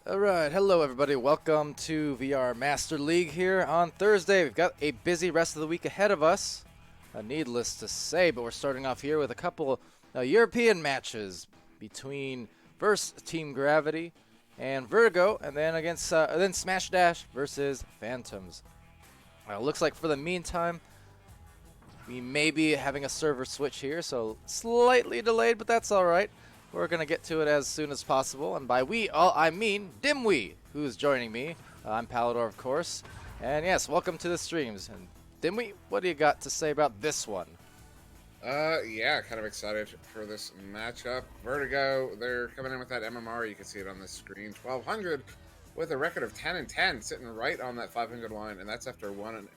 Alright, hello everybody, welcome to VR Master League here on Thursday. We've got a busy rest of the week ahead of us, needless to say, but we're starting off here with a couple European matches between first Team Gravity and Vertigo, and then against then Smash Dash versus Phantoms. Looks like for the meantime, we may be having a server switch here, so slightly delayed, but that's alright. We're going to get to it as soon as possible, and by we, I mean Dimwi, who's joining me. I'm Palidore, of course, and yes, welcome to the streams. And Dimwi, what do you got to say about this one? Yeah, kind of excited for this matchup. Vertigo, they're coming in with that MMR, you can see it on the screen, 1200 with a record of 10-10, sitting right on that 500 line, and that's after 1-2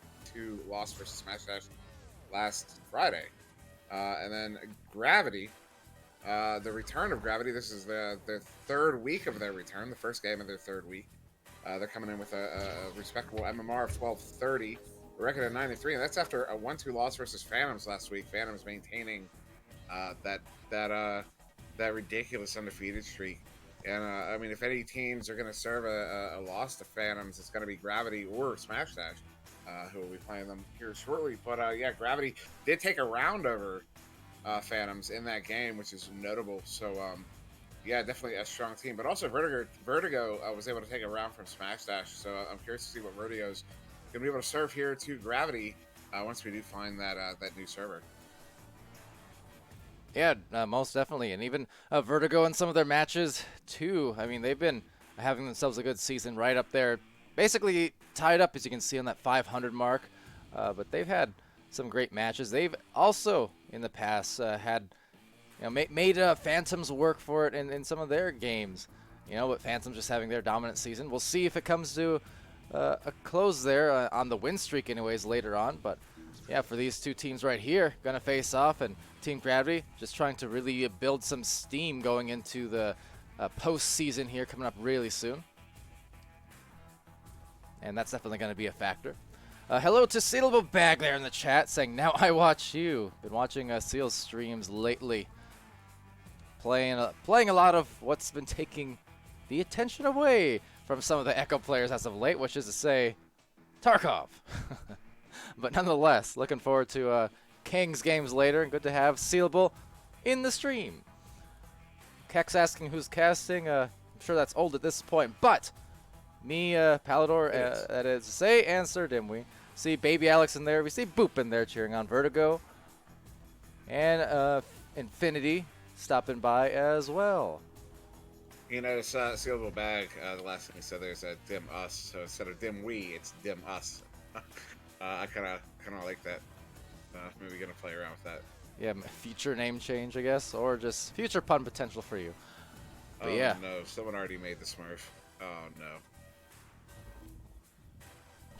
loss versus Smash Dash last Friday. And then Gravity, the return of Gravity. This is the third week of their return, the first game of their third week. They're coming in with a respectable MMR of 1230, a record of 93, and that's after a 1-2 loss versus Phantoms last week. Phantoms maintaining that ridiculous undefeated streak. And I mean, if any teams are going to serve a loss to Phantoms, it's going to be Gravity or Smash Dash, who will be playing them here shortly. But yeah, Gravity did take a round over Phantoms in that game, which is notable. So yeah, definitely a strong team, but also Vertigo was able to take a round from Smash Dash, so I'm curious to see what Vertigo's gonna be able to serve here to Gravity once we do find that new server. Yeah, most definitely, and even Vertigo in some of their matches too. I mean, they've been having themselves a good season, right up there, basically tied up, as you can see, on that 500 mark, but they've had some great matches. They've also in the past had, you know, made Phantoms work for it in some of their games. You know, but Phantoms just having their dominant season. We'll see if it comes to a close there on the win streak anyways later on. But yeah, for these two teams right here, gonna face off, and Team Gravity just trying to really build some steam going into the postseason here coming up really soon. And that's definitely going to be a factor. Hello to Sealable Bag there in the chat saying, now I watch you. Been watching Seal's streams lately. Playing a lot of what's been taking the attention away from some of the Echo players as of late, which is to say, Tarkov. But nonetheless, looking forward to King's games later, and good to have Sealable in the stream. Kex asking who's casting. I'm sure that's old at this point, but me, Palidore, that is to say, and SirDimwi. See Baby Alex in there. We see Boop in there cheering on Vertigo. And Infinity stopping by as well. You notice Sealable Bag, the last thing he said there's a dim us. So instead of dim we, it's dim us. I kind of like that. Maybe gonna play around with that. Yeah, future name change, I guess, or just future pun potential for you. But oh yeah. No, someone already made the Smurf. Oh no.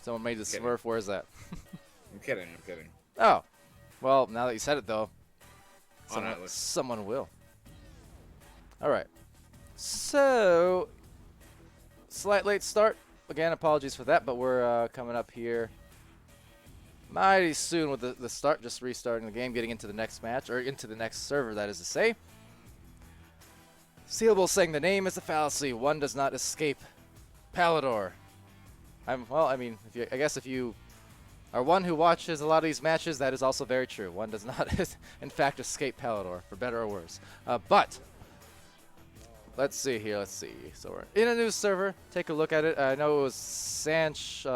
Someone made the Smurf. Where's that? I'm kidding. Oh, well, now that you said it though, Oh, someone will. All right. So, slight late start. Again, apologies for that, but we're coming up here mighty soon with the start, just restarting the game, getting into the next match, or into the next server, that is to say. Sealable saying the name is a fallacy. One does not escape Palidore. Well, I mean, I guess if you are one who watches a lot of these matches, that is also very true. One does not, in fact, escape Palidore, for better or worse. But let's see here. Let's see. So we're in a new server. Take a look at it. I know it was Sanch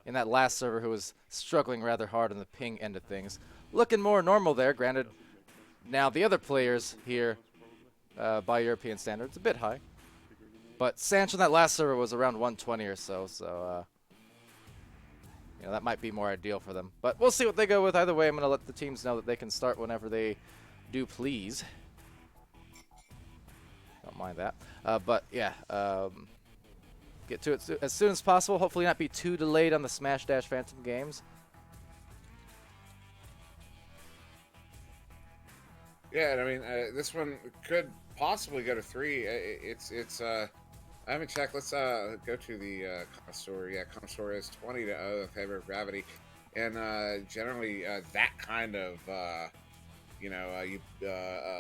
in that last server who was struggling rather hard on the ping end of things. Looking more normal there. Granted, now the other players here, by European standards, a bit high. But Sanch in that last server was around 120 or so. So you know, that might be more ideal for them. But we'll see what they go with. Either way, I'm going to let the teams know that they can start whenever they do please. Don't mind that. But yeah, get to it as soon as possible. Hopefully not be too delayed on the Smash Dash Phantom games. Yeah, and I mean, this one could possibly go to 3. I haven't checked. Let's go to the Connoisseur. Yeah, Connoisseur is 20-0 in favor of Gravity, and generally that kind of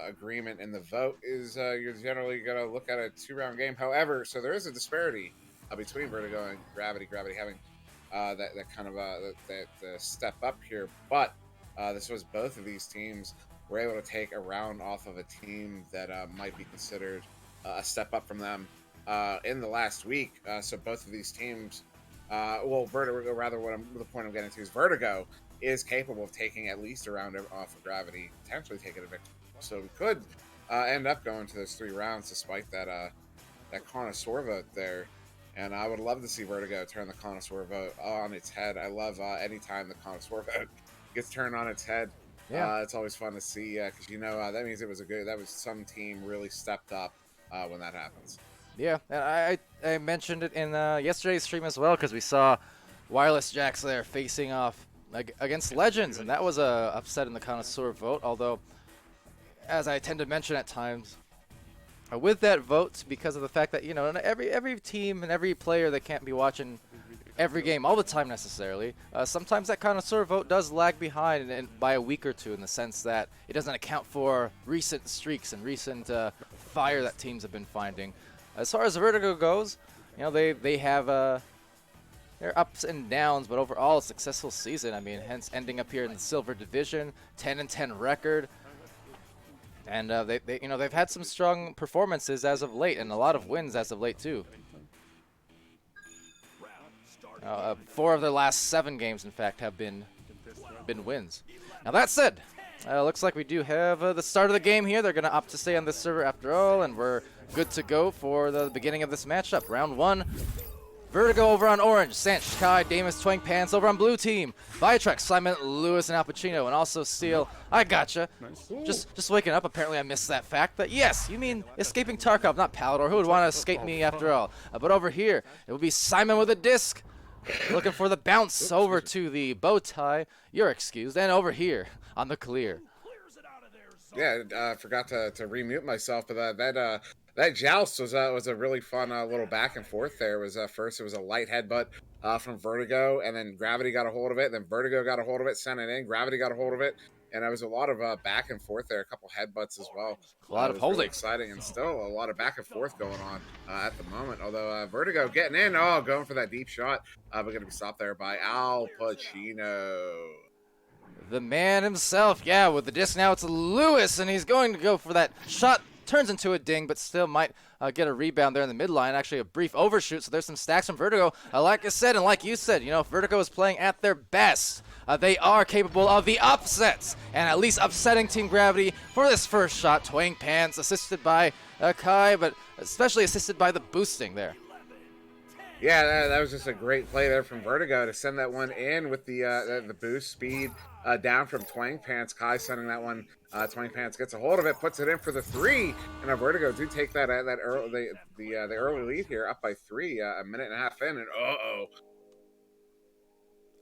agreement in the vote is you're generally going to look at a 2-round game. However, so there is a disparity between Vertigo and Gravity. Gravity having that kind of that step up here, but this was both of these teams were able to take a round off of a team that might be considered a step up from them in the last week. So both of these teams, Vertigo, rather, the point I'm getting to is Vertigo is capable of taking at least a round off of Gravity, potentially taking a victory. So we could end up going to those 3 rounds despite that Connoisseur vote there. And I would love to see Vertigo turn the Connoisseur vote on its head. I love anytime the Connoisseur vote gets turned on its head. Yeah. It's always fun to see because that means that was some team really stepped up when that happens. Yeah, and I mentioned it in yesterday's stream as well because we saw Wireless Jacks there facing off against Legends, and that was a upset in the Connoisseur vote. Although, as I tend to mention at times, with that vote, because of the fact that every team and every player that can't be watching every game all the time necessarily, sometimes that Connoisseur vote does lag behind and by a week or two, in the sense that it doesn't account for recent streaks and recent fire that teams have been finding. As far as Vertigo goes, they have their ups and downs, but overall a successful season. I mean, hence ending up here in the Silver Division, 10-10 record, and they've had some strong performances as of late, and a lot of wins as of late too. 4 of their last 7 games, in fact, have been wins. Now that said, looks like we do have the start of the game here. They're going to opt to stay on this server after all, and we're good to go for the beginning of this matchup. Round 1, Vertigo over on orange, Sanch, Kai, Damus, Twang, Pants over on blue team, Viatrex, Simon, Lewis, and Al Pacino, and also Steel. I gotcha. Nice. Just waking up. Apparently I missed that fact. But yes, you mean escaping Tarkov, not Palidore. Who would want to escape me after all? But over here, it will be Simon with a disc. Looking for the bounce over to the bow tie. You're excused. And over here on the clear. Yeah, I forgot to remute myself, but that That joust was a really fun little back and forth there. It was first it was a light headbutt from Vertigo, and then Gravity got a hold of it. Then Vertigo got a hold of it, sent it in. Gravity got a hold of it, and there was a lot of back and forth there. A couple headbutts as well. A lot It of was really holding. exciting, and still a lot of back and forth going on at the moment. Although Vertigo getting in, oh, going for that deep shot. We're going to be stopped there by Al Pacino. The man himself, yeah, with the disc now it's Lewis, and he's going to go for that shot. Turns into a ding, but still might get a rebound there in the midline. Actually, a brief overshoot, so there's some stacks from Vertigo. Like I said, and like you said, you know, if Vertigo is playing at their best, they are capable of the upsets, and at least upsetting Team Gravity for this first shot. Twang Pants assisted by Kai, but especially assisted by the boosting there. Yeah, that was just a great play there from Vertigo to send that one in with the boost speed down from Twang Pants. Kai sending that one. Twang Pants gets a hold of it, puts it in for the three, and Vertigo do take that early the early lead here, up by 3, a minute and a half in, and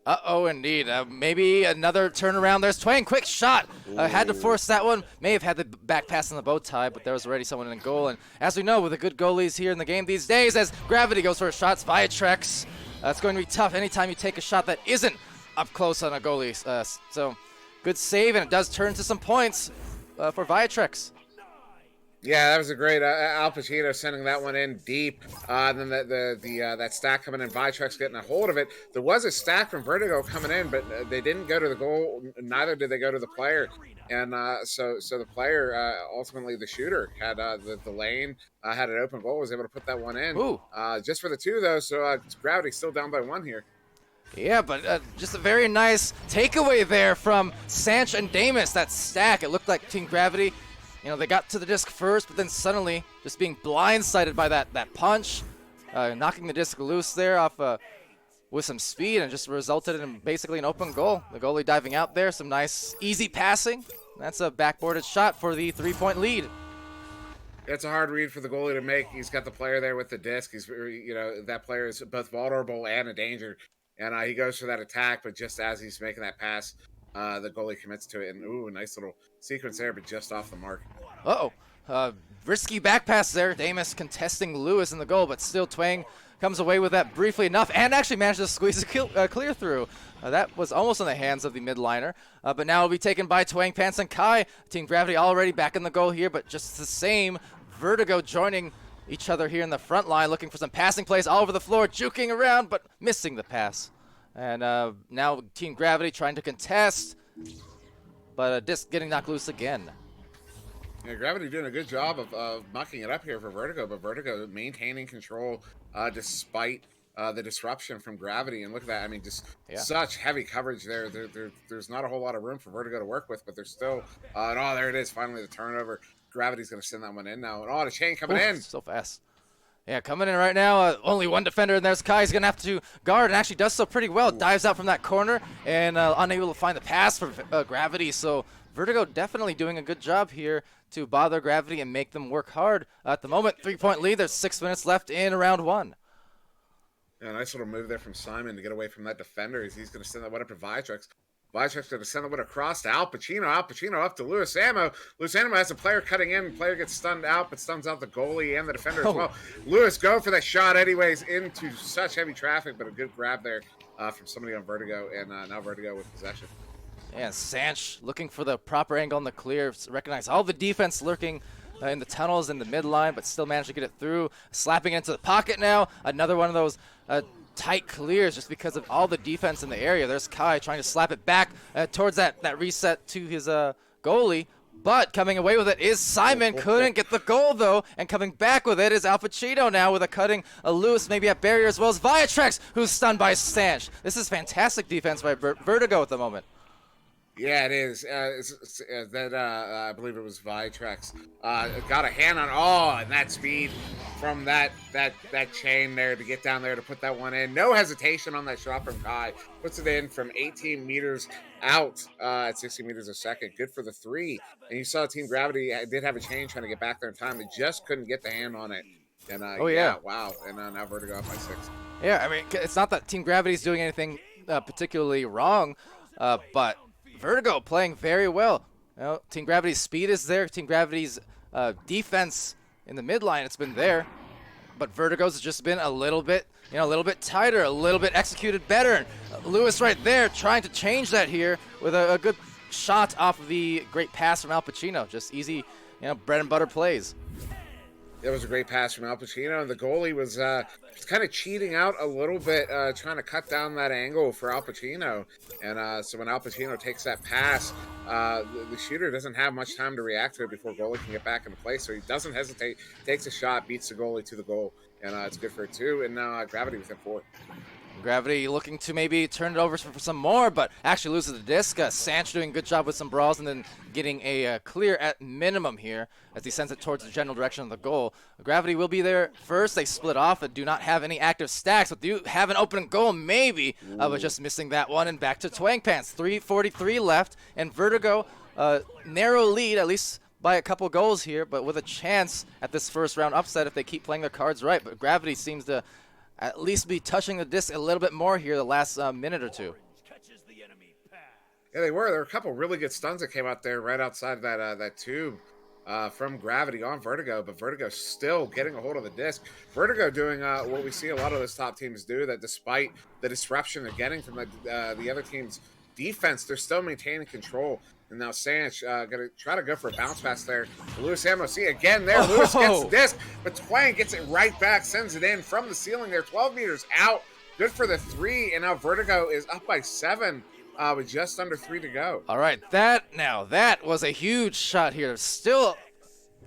Uh-oh, indeed. Maybe another turnaround. There's Twang. Quick shot. Had to force that one. May have had the back pass in the bow tie, but there was already someone in goal. And as we know, with the good goalies here in the game these days, as Gravity goes for his shots, Viatrex, it's going to be tough anytime you take a shot that isn't up close on a goalie. So good save, and it does turn to some points for Viatrex. yeah, that was a great Al Pacino sending that one in deep. And then that stack coming in, Vitrex getting a hold of it. There was a stack from Vertigo coming in, but they didn't go to the goal. Neither did they go to the player. And so the player, ultimately the shooter, had the lane, had an open goal, was able to put that one in. Ooh. Just for the 2, though, so Gravity still down by 1 here. Yeah, but just a very nice takeaway there from Sanch and Damus. That stack, it looked like Team Gravity, you know, they got to the disc first, but then suddenly just being blindsided by that punch, knocking the disc loose there off with some speed, and just resulted in basically an open goal. The goalie diving out there, some nice easy passing. That's a backboarded shot for the 3-point lead. It's a hard read for the goalie to make. He's got the player there with the disc. He's, you know, that player is both vulnerable and a danger. And he goes for that attack, but just as he's making that pass, the goalie commits to it. And, ooh, a nice little sequence there, but just off the mark. Uh-oh. Risky back pass there. Damus contesting Lewis in the goal, but still Twang comes away with that briefly enough and actually manages to squeeze a clear through. That was almost in the hands of the midliner, but now it'll be taken by Twang Pants and Kai. Team Gravity already back in the goal here, but just the same. Vertigo joining each other here in the front line, looking for some passing plays all over the floor, juking around, but missing the pass. And now Team Gravity trying to contest, but a disc getting knocked loose again. Yeah, Gravity doing a good job of mucking it up here for Vertigo, but Vertigo maintaining control despite the disruption from Gravity. And look at that. I mean, just such heavy coverage there. There's not a whole lot of room for Vertigo to work with, but there's still, and oh, there it is, finally the turnover. Gravity's going to send that one in now. And oh, the chain coming in. So fast. Yeah, coming in right now. Only one defender, and there's Kai. He's going to have to guard, and actually does so pretty well. Dives out from that corner, and unable to find the pass for Gravity. So Vertigo definitely doing a good job here to bother Gravity and make them work hard. At the moment, 3-point lead. There's 6 minutes left in round 1. Yeah, nice little move there from Simon to get away from that defender. He's going to send that one up to Viatrex. Viatrex going to send that one across to Al Pacino. Al Pacino up to Luis Ammo. Luis Ammo has a player cutting in. Player gets stunned out, but stuns out the goalie and the defender as well. Lewis go for that shot anyways into such heavy traffic, but a good grab there from somebody on Vertigo, and now Vertigo with possession. And Sanch looking for the proper angle on the clear. Recognize all the defense lurking in the tunnels in the midline, but still managed to get it through. Slapping it into the pocket now. Another one of those tight clears just because of all the defense in the area. There's Kai trying to slap it back towards that reset to his goalie. But coming away with it is Simon. Couldn't get the goal, though. And coming back with it is Al Pacino now with a cutting loose, maybe at barrier, as well as Viatrex, who's stunned by Sanch. This is fantastic defense by Vertigo at the moment. Yeah, it is. I believe it was Viatrex. Got a hand on, and that speed from that chain there to get down there to put that one in. No hesitation on that shot from Kai. Puts it in from 18 meters out at 60 meters a second. Good for the 3. And you saw Team Gravity did have a chain trying to get back there in time. They just couldn't get the hand on it. And wow. And now Vertigo up by 6. Yeah, I mean, it's not that Team Gravity's doing anything particularly wrong, but Vertigo playing very well. You know, Team Gravity's speed is there. Team Gravity's defense in the midline, it's been there. But Vertigo's just been a little bit tighter, a little bit executed better. And Lewis right there trying to change that here with a good shot off of the great pass from Al Pacino. Just easy, bread and butter plays. It was a great pass from Al Pacino, and the goalie was kind of cheating out a little bit, trying to cut down that angle for Al Pacino. And so when Al Pacino takes that pass, the shooter doesn't have much time to react to it before goalie can get back into play. So he doesn't hesitate, takes a shot, beats the goalie to the goal, and it's good for 2. And now Gravity within 4. Gravity looking to maybe turn it over for some more, but actually loses the disc. Sanch doing a good job with some brawls and then getting a clear at minimum here as he sends it towards the general direction of the goal. Gravity will be there first. They split off and do not have any active stacks, but do have an open goal maybe, but just missing that one. And back to Twang Pants. 3:43 left, and Vertigo, narrow lead, at least by a couple goals here, but with a chance at this first round upset if they keep playing their cards right. But Gravity seems to at least be touching the disc a little bit more here the last minute or two. Yeah, they were. There were a couple really good stuns that came out there right outside that tube from Gravity on Vertigo, but Vertigo still getting a hold of the disc. Vertigo doing what we see a lot of those top teams do, that despite the disruption they're getting from the other team's defense, they're still maintaining control. And now Sanch going to try to go for a bounce pass there. Lewis Amosy again there. Lewis gets the disc, but Twang gets it right back, sends it in from the ceiling there, 12 meters out. Good for the 3, and now Vertigo is up by 7 with just under 3 to go. All right, that was a huge shot here. Still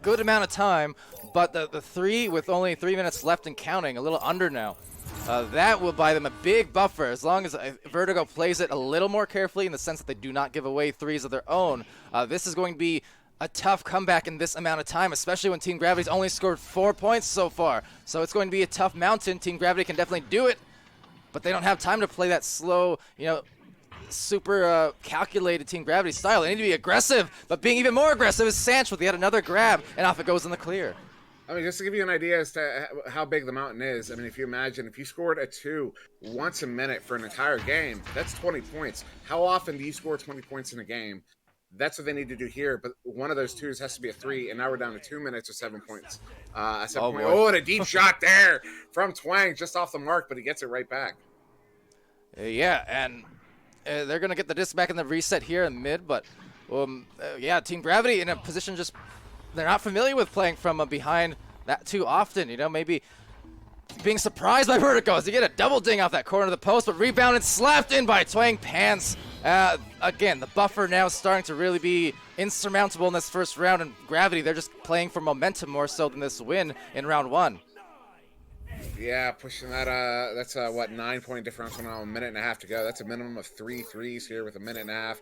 good amount of time, but the 3 with only 3 minutes left and counting, a little under now. That will buy them a big buffer as long as Vertigo plays it a little more carefully in the sense that they do not give away 3s of their own. This is going to be a tough comeback in this amount of time, especially when Team Gravity's only scored 4 points so far. So it's going to be a tough mountain. Team Gravity can definitely do it, but they don't have time to play that slow, super calculated Team Gravity style. They need to be aggressive, but being even more aggressive is Sanch with yet another grab, and off it goes in the clear. I mean, just to give you an idea as to how big the mountain is, I mean, if you imagine, if you scored a 2 once a minute for an entire game, that's 20 points. How often do you score 20 points in a game? That's what they need to do here, but one of those 2s has to be a 3, and now we're down to 2 minutes or 7 points. And a deep shot there from Twang, just off the mark, but he gets it right back. Yeah, and they're going to get the disc back in the reset here in mid, but Team Gravity in a position just they're not familiar with playing from behind that too often. Maybe being surprised by Vertigo as they get a double ding off that corner of the post, but rebounded, slapped in by Twang Pants. Again, the buffer now is starting to really be insurmountable in this first round, and Gravity, they're just playing for momentum more so than this win in round 1. Yeah, pushing that, that's 9-point differential now, a minute and a half to go. That's a minimum of 3 threes here with a minute and a half.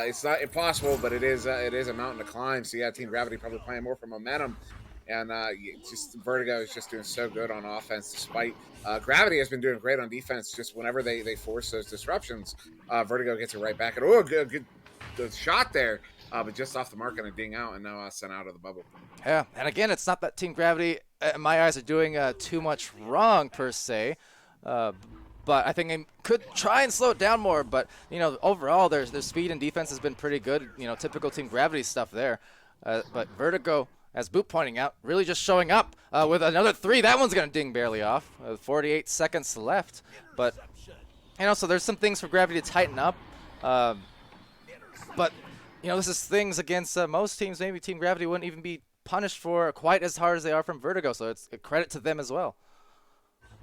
It's not impossible, but it is a mountain to climb. So yeah, Team Gravity probably playing more for momentum, and just Vertigo is just doing so good on offense. Despite Gravity has been doing great on defense. Just whenever they force those disruptions, Vertigo gets it right back. And good shot there, but just off the mark and a ding out, and now sent out of the bubble. Yeah, and again, it's not that Team Gravity, in my eyes, are doing too much wrong per se. But I think they could try and slow it down more. But, overall, their speed and defense has been pretty good. Typical Team Gravity stuff there. But Vertigo, as Boot pointing out, really just showing up with another 3. That one's going to ding barely off. 48 seconds left. But, so there's some things for Gravity to tighten up. But, this is things against most teams. Maybe Team Gravity wouldn't even be punished for quite as hard as they are from Vertigo. So it's a credit to them as well.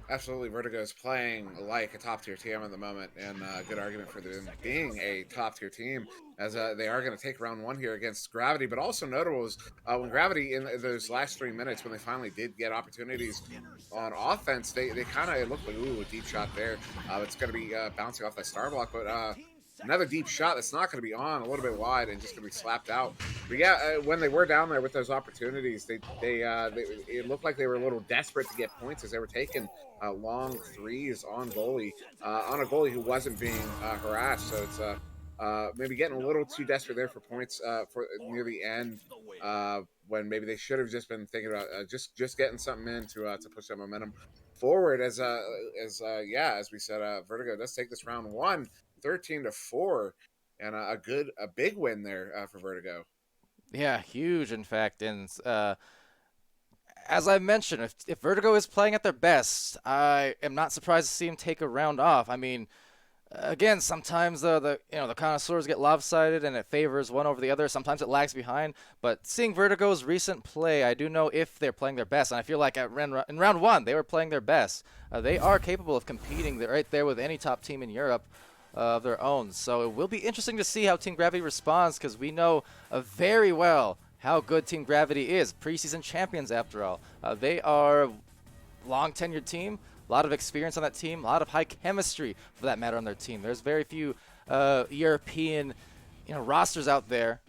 Absolutely, Vertigo is playing like a top-tier team at the moment, and a good argument for them being a top-tier team, as they are going to take round 1 here against Gravity. But also notable is when Gravity, in those last 3 minutes, when they finally did get opportunities on offense, they kind of looked like, a deep shot there. It's going to be bouncing off that star block, but another deep shot that's not going to be on, a little bit wide, and just going to be slapped out. But yeah, when they were down there with those opportunities, it looked like they were a little desperate to get points as they were taking long 3s on a goalie who wasn't being harassed. So it's maybe getting a little too desperate there for points for near the end, when maybe they should have just been thinking about just getting something in to push that momentum forward. As we said, Vertigo does take this round 1. 13-4, and a big win there for Vertigo. Yeah, huge in fact, and as I mentioned, if Vertigo is playing at their best, I am not surprised to see him take a round off. I mean, again, sometimes the connoisseurs get lopsided and it favors one over the other. Sometimes it lags behind. But seeing Vertigo's recent play, I do know if they're playing their best. And I feel like in round one, they were playing their best. They are capable of competing right there with any top team in Europe of their own. So it will be interesting to see how Team Gravity responds, because we know very well how good Team Gravity is. Preseason champions, after all. They are long tenured team, a lot of experience on that team, a lot of high chemistry for that matter on their team. There's very few European rosters out there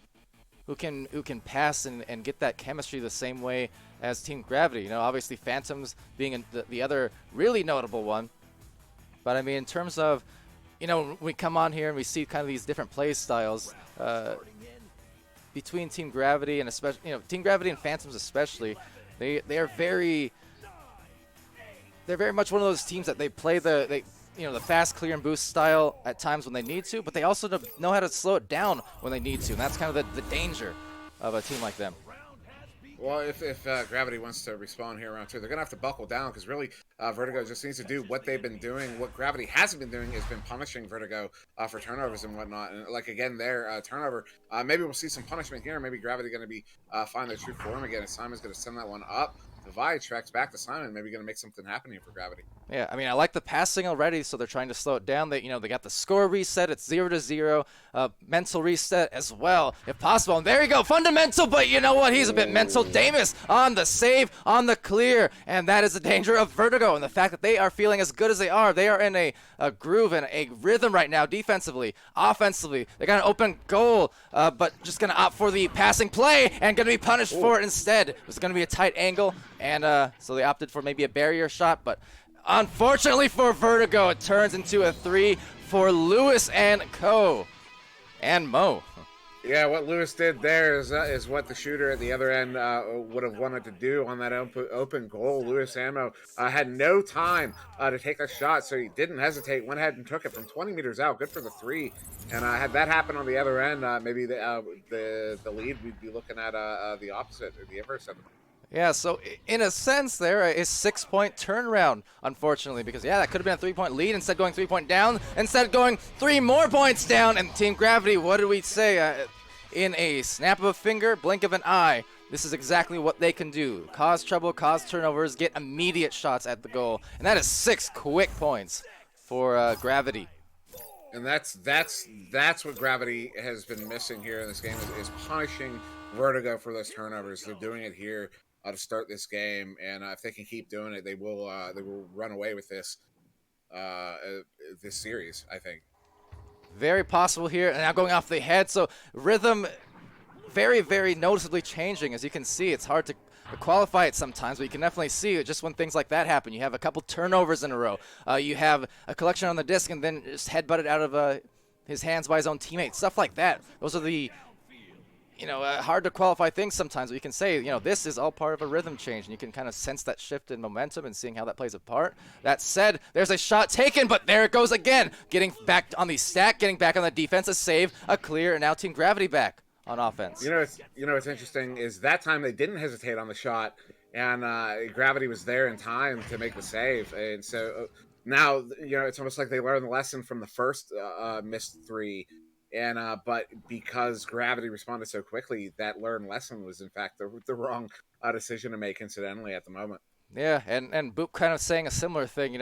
who can pass and get that chemistry the same way as Team Gravity. Obviously Phantoms being the other really notable one. But I mean, in terms of, we come on here and we see kind of these different play styles between Team Gravity and especially, Team Gravity and Phantoms especially, they're very much one of those teams that they play the fast clear and boost style at times when they need to, but they also know how to slow it down when they need to, and that's kind of the danger of a team like them. Well, if Gravity wants to respawn here around 2, they're going to have to buckle down, because really Vertigo just needs to do what they've been doing. What Gravity hasn't been doing has been punishing Vertigo for turnovers and whatnot. And like, again, their turnover, maybe we'll see some punishment here. Maybe Gravity going to be find their true form again, and Simon's going to send that one up. Divide tracks back to Simon, maybe going to make something happen here for Gravity. Yeah, I mean, I like the passing already, so they're trying to slow it down. They got the score reset. It's 0-0. Mental reset as well, if possible. And there you go, fundamental, but you know what? He's a bit mental. Damus on the save, on the clear, and that is the danger of Vertigo, and the fact that they are feeling as good as they are. They are in a groove and a rhythm right now, defensively, offensively. They got an open goal, but just going to opt for the passing play and going to be punished for it instead. It was going to be a tight angle, and so they opted for maybe a barrier shot, but unfortunately for Vertigo, it turns into a 3 for Lewis and Co. and Mo. Yeah, what Lewis did there is what the shooter at the other end would have wanted to do on that open goal. Lewis Ammo had no time to take a shot, so he didn't hesitate, went ahead and took it from 20 meters out. Good for the 3. And had that happen on the other end, maybe the lead, we'd be looking at the opposite, or the inverse of it. Yeah, so in a sense there is 6-point turnaround, unfortunately, because that could have been a 3-point lead, instead going 3-point down, instead going 3 more points down, and Team Gravity, what did we say? In a snap of a finger, blink of an eye, this is exactly what they can do. Cause trouble, cause turnovers, get immediate shots at the goal, and that is 6 quick points for Gravity. And that's what Gravity has been missing here in this game, is punishing Vertigo for those turnovers. They're doing it here to start this game, and if they can keep doing it, they will run away with this series, I think. Very possible here, and now going off the head, so rhythm very, very noticeably changing. As you can see, it's hard to qualify it sometimes, but you can definitely see it just when things like that happen. You have a couple turnovers in a row. You have a collection on the disc and then just headbutted out of his hands by his own teammates. Stuff like that. Those are the hard to qualify things sometimes, but you can say, this is all part of a rhythm change, and you can kind of sense that shift in momentum and seeing how that plays a part. That said, there's a shot taken, but there it goes again. Getting back on the stack, getting back on the defense, a save, a clear, and now Team Gravity back on offense. What's interesting is that time they didn't hesitate on the shot, and Gravity was there in time to make the save, and so now it's almost like they learned the lesson from the first missed 3. And but because Gravity responded so quickly, that learned lesson was in fact the wrong decision to make, incidentally, at the moment. Yeah, and Boop kind of saying a similar thing,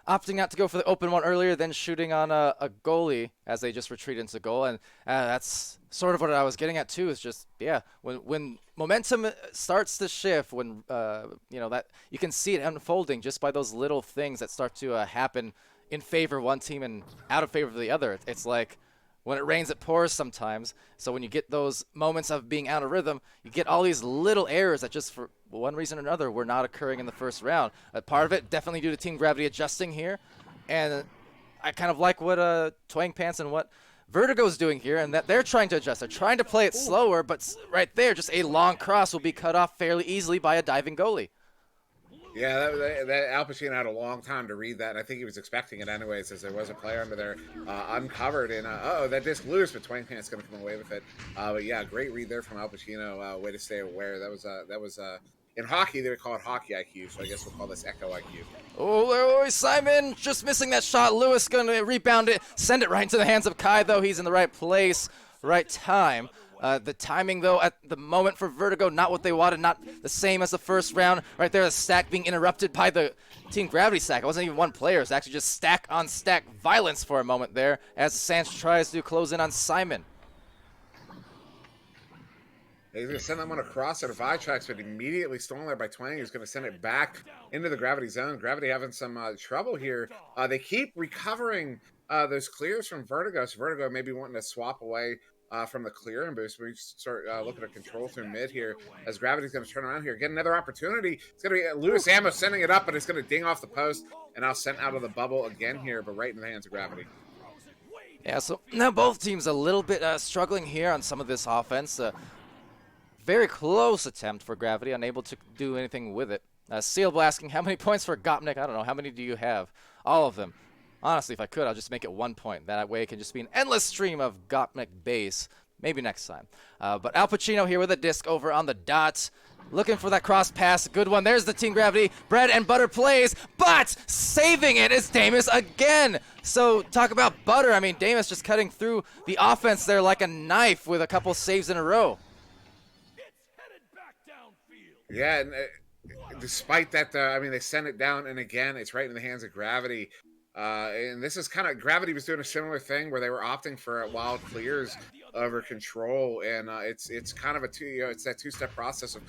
opting not to go for the open one earlier, then shooting on a goalie as they just retreat into goal, and that's sort of what I was getting at too. Is just when momentum starts to shift, when that you can see it unfolding just by those little things that start to happen in favor of one team and out of favor of the other. It's like when it rains, it pours sometimes. So when you get those moments of being out of rhythm, you get all these little errors that just for one reason or another were not occurring in the first round. Part of it definitely due to Team Gravity adjusting here. And I kind of like what Twang Pants and what Vertigo's doing here, and that they're trying to adjust. They're trying to play it slower, but right there, just a long cross will be cut off fairly easily by a diving goalie. Yeah, that Al Pacino had a long time to read that, and I think he was expecting it anyways, as there was a player under there uncovered, and that disc loose, but Twang Pants going to come away with it. But yeah, great read there from Al Pacino. Way to stay aware. That was In hockey, they would call it hockey IQ, so I guess we'll call this Echo IQ. Oh, Simon just missing that shot. Lewis going to rebound it, send it right into the hands of Kai, though. He's in the right place, right time. The timing, though, at the moment for Vertigo, not what they wanted, not the same as the first round. Right there, the stack being interrupted by the Team Gravity stack. It wasn't even one player. It's actually just stack on stack violence for a moment there as Sanch tries to close in on Simon. He's going to send that one across at a Vitrax, but immediately stolen there by 20. He's going to send it back into the Gravity zone. Gravity having some trouble here. They keep recovering those clears from Vertigo. So Vertigo maybe wanting to swap away from the clear and boost. We start looking at control through mid here as Gravity's going to turn around here. Get another opportunity. It's going to be Lewis Ammo sending it up, but it's going to ding off the post. And now sent out of the bubble again here, but right in the hands of Gravity. Yeah, so now both teams a little bit struggling here on some of this offense. Very close attempt for Gravity, unable to do anything with it. Seal asking, how many points for Gopnik? I don't know. How many do you have? All of them. Honestly, if I could, I'll just make it 1 point. That way it can just be an endless stream of Gopnik base. Maybe next time. But Al Pacino here with a disc over on the dot. Looking for that cross pass. Good one. There's the Team Gravity. Bread and butter plays, but saving it is Damus again. So talk about butter. I mean, Damus just cutting through the offense there like a knife with a couple saves in a row. Yeah, and despite that, I mean, they send it down, and again, it's right in the hands of Gravity. And this is kind of, Gravity was doing a similar thing where they were opting for wild clears over control, and it's kind of a it's that two-step process of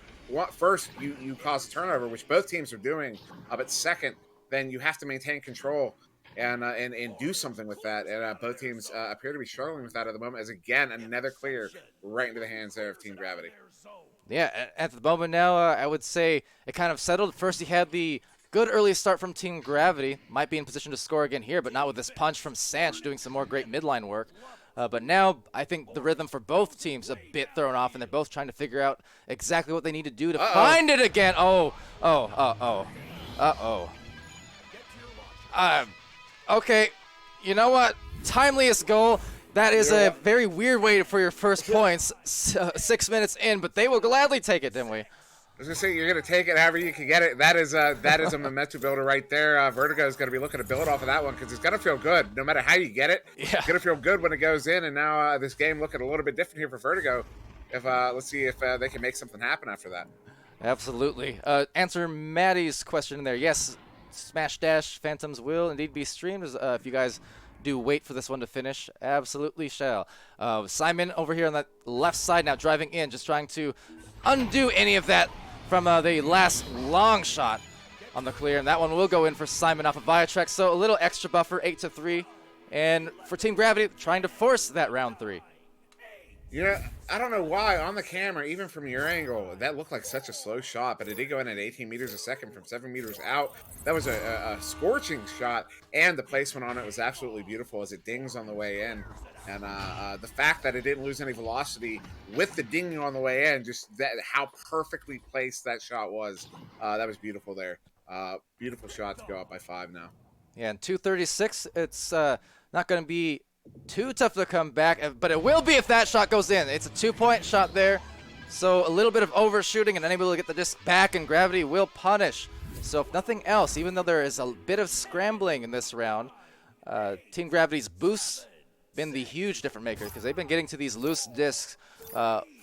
first you cause a turnover, which both teams are doing, but second, then you have to maintain control and do something with that. And both teams appear to be struggling with that at the moment. As again, another clear right into the hands there of Team Gravity. Yeah, at the moment now, I would say it kind of settled. First, he had the good early start from Team Gravity. Might be in position to score again here, but not with this punch from Sanch doing some more great midline work. But now, I think the rhythm for both teams a bit thrown off, and they're both trying to figure out exactly what they need to do to find it again. Okay, you know what? Timeliest goal. That is a very weird way for your first points 6 minutes in, but they will gladly take it, Dimwi. I was going to say, you're going to take it however you can get it. That is a momentum builder right there. Vertigo is going to be looking to build off of that one because it's going to feel good. No matter how you get it, it's going to feel good when it goes in. And now this game looking a little bit different here for Vertigo. Let's see if they can make something happen after that. Absolutely. Answer Maddie's question in there. Yes, Smash Dash Phantoms will indeed be streamed. If you guys do wait for this one to finish, absolutely shall. Simon over here on the left side now driving in, just trying to undo any of that from the last long shot on the clear, and that one will go in for Simon off of Viatrex. So a little extra buffer, 8-3, and for Team Gravity trying to force that round 3. Yeah, I don't know why on the camera, even from your angle, that looked like such a slow shot, but it did go in at 18 meters a second from 7 meters out. That was a scorching shot, and the placement on it was absolutely beautiful as it dings on the way in. And the fact that it didn't lose any velocity with the dinging on the way in, just how perfectly placed that shot was, that was beautiful there. Beautiful shot to go up by 5 now. Yeah, and 236, it's not going to be too tough to come back, but it will be if that shot goes in. It's a 2-point shot there, so a little bit of overshooting and unable to get the disc back, and Gravity will punish. So if nothing else, even though there is a bit of scrambling in this round, Team Gravity's boosts been the huge difference maker because they've been getting to these loose discs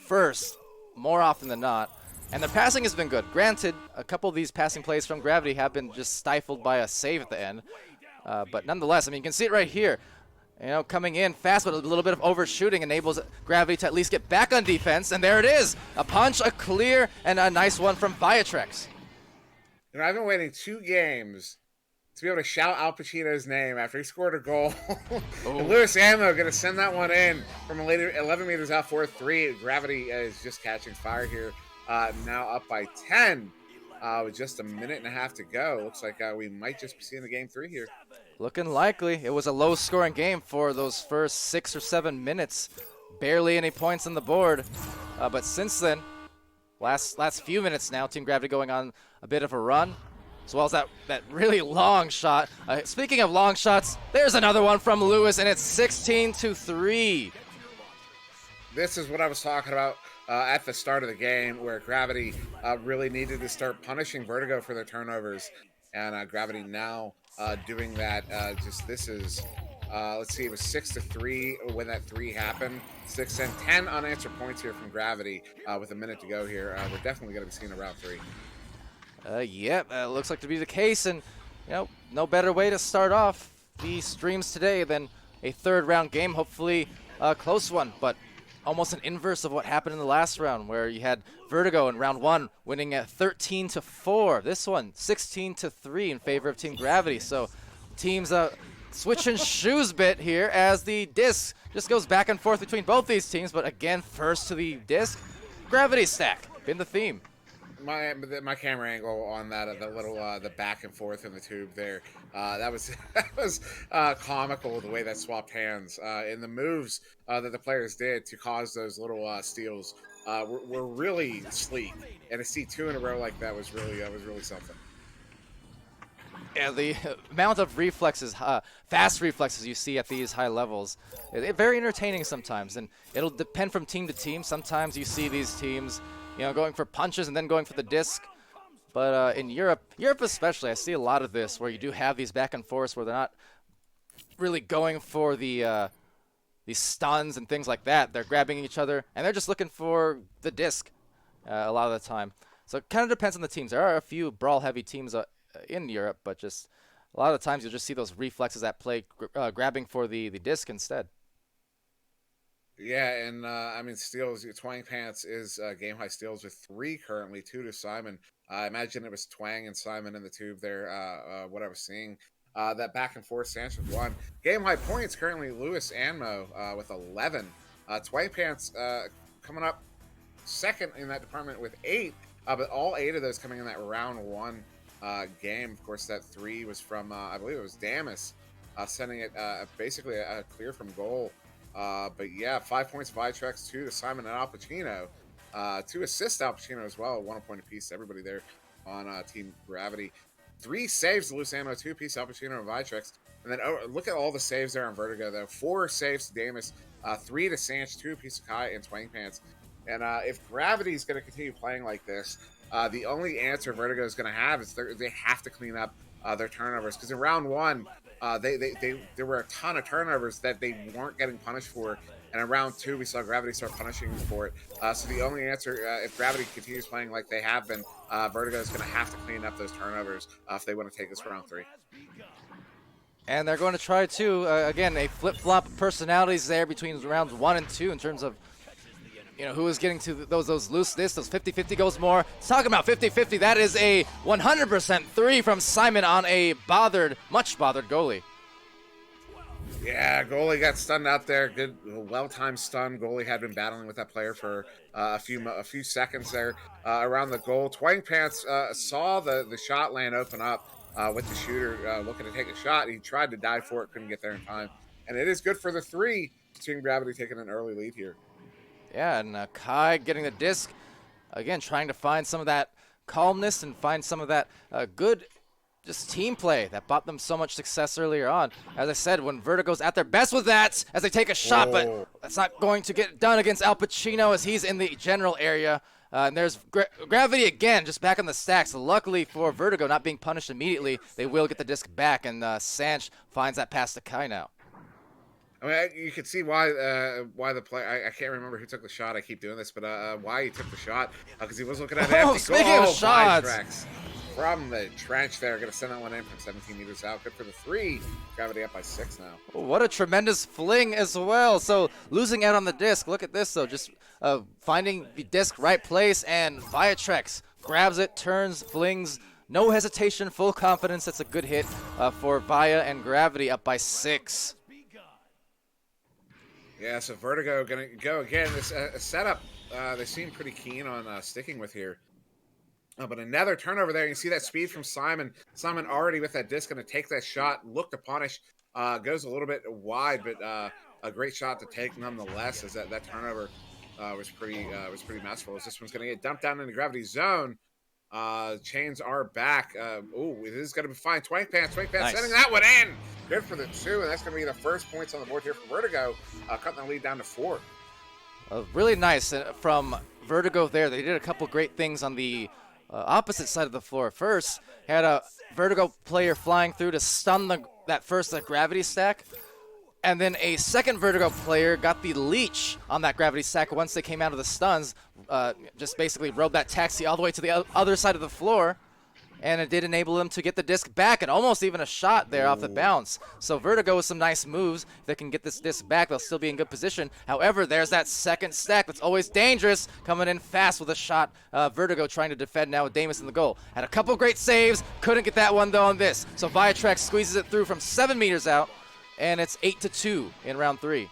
first more often than not, and their passing has been good. Granted, a couple of these passing plays from Gravity have been just stifled by a save at the end, but nonetheless, I mean, you can see it right here. You know, coming in fast, but a little bit of overshooting enables Gravity to at least get back on defense. And there it is. A punch, a clear, and a nice one from Viatrex. You know, I've been waiting 2 games to be able to shout Al Pacino's name after he scored a goal. And Lewis Ammo going to send that one in from 11 meters out, 4-3. Gravity is just catching fire here. Now up by 10 with just a minute and a half to go. Looks like we might just be seeing the game 3 here. Looking likely. It was a low-scoring game for those first 6 or 7 minutes. Barely any points on the board. But since then, last few minutes now, Team Gravity going on a bit of a run, as well as that really long shot. Speaking of long shots, there's another one from Lewis, and it's 16-3. This is what I was talking about at the start of the game where Gravity really needed to start punishing Vertigo for their turnovers, and Gravity now doing that. Just this is. Let's see, it was 6-3 when that 3 happened. 6 and 10 unanswered points here from Gravity with a minute to go here. We're definitely going to be seeing a round 3. Yep, looks like to be the case, and no better way to start off the streams today than a third round game. Hopefully a close one, but almost an inverse of what happened in the last round, where you had Vertigo in round 1 winning at 13-4. This one 16-3 in favor of Team Gravity. So teams switching shoes bit here as the disc just goes back and forth between both these teams. But again, first to the disc, Gravity stack been the theme. My camera angle on that, the little the back and forth in the tube there, that was comical, the way that swapped hands and the moves that the players did to cause those little steals were really sleek, and to see 2 in a row like that was really something. Yeah, the amount of reflexes, fast reflexes you see at these high levels, they're very entertaining sometimes, and it'll depend from team to team. Sometimes you see these teams going for punches and then going for the disc. But in Europe especially, I see a lot of this where you do have these back and forths where they're not really going for the these stuns and things like that. They're grabbing each other, and they're just looking for the disc a lot of the time. So it kind of depends on the teams. There are a few brawl-heavy teams in Europe, but just a lot of the times you'll just see those reflexes at play, grabbing for the disc instead. Yeah, and I mean, steals. Twang Pants is game high steals with 3 currently, 2 to Simon. I imagine it was Twang and Simon in the tube there. What I was seeing, that back and forth Sanch with 1. Game high points currently Lewis and Mo with 11. Twang Pants coming up second in that department with 8, but all 8 of those coming in that round 1 game. Of course, that 3 was from I believe it was Damas sending it basically a clear from goal. But yeah, 5 points of Vitrex, 2 to Simon and Al Pacino, 2 assists Al Pacino as well, 1 point apiece. Everybody there on Team Gravity. 3 saves to Loose Ammo, 2 apiece Al Pacino and Vitrex. And then look at all the saves there on Vertigo though. 4 saves to Damas, 3 to Sanch, 2 apiece to Kai and Twang Pants. And if Gravity is going to continue playing like this, the only answer Vertigo is going to have is they have to clean up their turnovers. Because in round 1, there were a ton of turnovers that they weren't getting punished for, and in round 2 we saw Gravity start punishing them for it. So the only answer, if Gravity continues playing like they have been, Vertigo is going to have to clean up those turnovers if they want to take this round 3. And they're going to try to again, a flip-flop of personalities there between rounds 1 and 2 in terms of who is getting to those loose discs, those 50-50 goals more. Let's talk about 50-50. That is a 100% 3 from Simon on a much bothered goalie. Yeah, goalie got stunned out there. Good, well-timed stun. Goalie had been battling with that player for a few seconds there around the goal. Twang Pants saw the shot lane open up with the shooter looking to take a shot. He tried to dive for it, couldn't get there in time. And it is good for the 3. Team Gravity taking an early lead here. Yeah, and Kai getting the disc, again, trying to find some of that calmness and find some of that good just team play that brought them so much success earlier on. As I said, when Vertigo's at their best with that, as they take a shot, but that's not going to get done against Al Pacino as he's in the general area. And there's Gravity again, just back on the stacks. Luckily for Vertigo not being punished immediately, they will get the disc back, and Sanch finds that pass to Kai now. I mean, you can see why the player. I can't remember who took the shot. I keep doing this, but why he took the shot because he was looking at an empty speaking goal. of shots, from the trench there, going to send that one in from 17 meters out. Good for the 3. Gravity up by 6 now. What a tremendous fling as well. So losing out on the disc. Look at this though, just finding the disc right place, and Viatrex grabs it, turns, flings. No hesitation, full confidence. That's a good hit for Via and Gravity up by 6. Yeah, so Vertigo going to go again. This setup they seem pretty keen on sticking with here. But another turnover there. You see that speed from Simon. Simon already with that disc, going to take that shot, look to punish. Goes a little bit wide, but a great shot to take nonetheless, as that turnover was pretty masterful. As this one's going to get dumped down in the Gravity zone. Chains are back. It is going to be fine. Twang Pants nice. Sending that one in. Good for the 2, and that's going to be the first points on the board here for Vertigo, cutting the lead down to 4. Really nice from Vertigo there. They did a couple great things on the opposite side of the floor. First, had a Vertigo player flying through to stun that first gravity stack. And then a second Vertigo player got the leech on that gravity stack once they came out of the stuns. Just basically rode that taxi all the way to the other side of the floor. And it did enable them to get the disc back and almost even a shot there off the bounce. So Vertigo with some nice moves that can get this disc back. They'll still be in good position. However, there's that second stack that's always dangerous, coming in fast with a shot. Vertigo trying to defend now with Damus in the goal. Had a couple great saves. Couldn't get that one, though, on this. So Viatrax squeezes it through from 7 meters out, and it's 8-2 in round 3.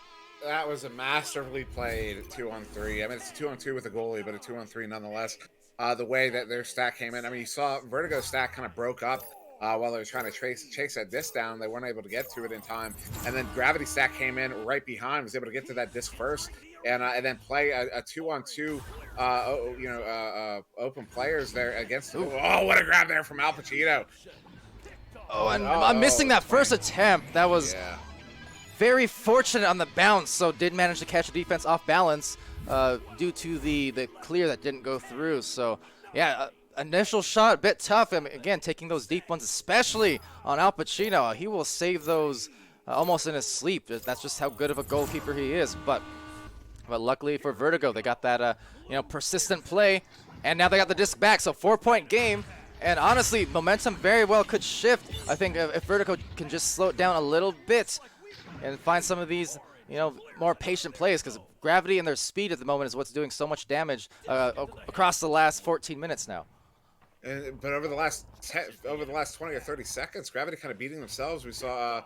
That was a masterfully played 2-on-3. I mean, it's a 2-on-2 with a goalie, but a 2-on-3 nonetheless. The way that their stack came in. I mean, you saw Vertigo's stack kind of broke up while they were trying to chase that disc down. They weren't able to get to it in time. And then Gravity stack came in right behind, was able to get to that disc first, and then play a 2-on-2, open players there against. Oh, what a grab there from Al Pacino. Oh, and I'm missing that first attempt. That was very fortunate on the bounce, so did manage to catch the defense off balance. Due to the clear that didn't go through. So, yeah, initial shot, a bit tough. I mean, again, taking those deep ones, especially on Al Pacino. He will save those almost in his sleep. That's just how good of a goalkeeper he is. But luckily for Vertigo, they got that, persistent play. And now they got the disc back. So 4-point game. And honestly, momentum very well could shift. I think if Vertigo can just slow it down a little bit and find some of these, more patient plays, because Gravity and their speed at the moment is what's doing so much damage across the last 14 minutes now. But over the last 20 or 30 seconds, Gravity kind of beating themselves. We saw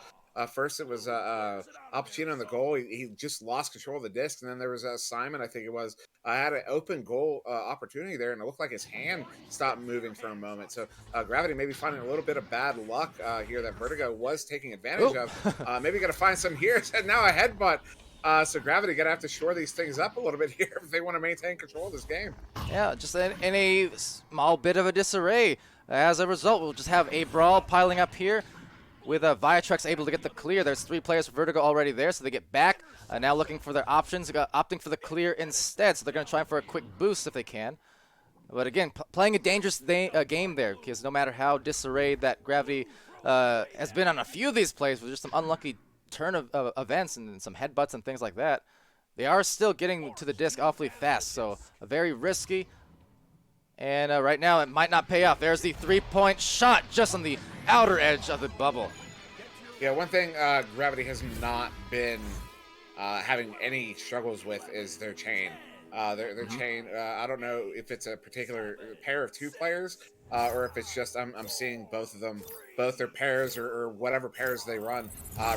first it was Al Pacino in the goal. He just lost control of the disc, and then there was Simon, I think it was, had an open goal opportunity there, and it looked like his hand stopped moving for a moment. So Gravity maybe finding a little bit of bad luck here that Vertigo was taking advantage of. Maybe got to find some here. Now a headbutt. So Gravity going to have to shore these things up a little bit here if they want to maintain control of this game. Yeah, just in a small bit of a disarray. As a result, we'll just have a brawl piling up here with Viatrax able to get the clear. There's 3 players for Vertigo already there, so they get back. Now looking for their options, opting for the clear instead. So they're going to try for a quick boost if they can. But again, playing a dangerous game there, because no matter how disarrayed that Gravity has been on a few of these plays, with just some unlucky turn of events and some headbutts and things like that, they are still getting to the disc awfully fast, so very risky. And right now it might not pay off. There's the 3-point shot just on the outer edge of the bubble. Yeah, one thing Gravity has not been having any struggles with is their chain. Their chain, I don't know if it's a particular pair of 2 players or if it's just I'm seeing both of them, both their pairs or whatever pairs they run,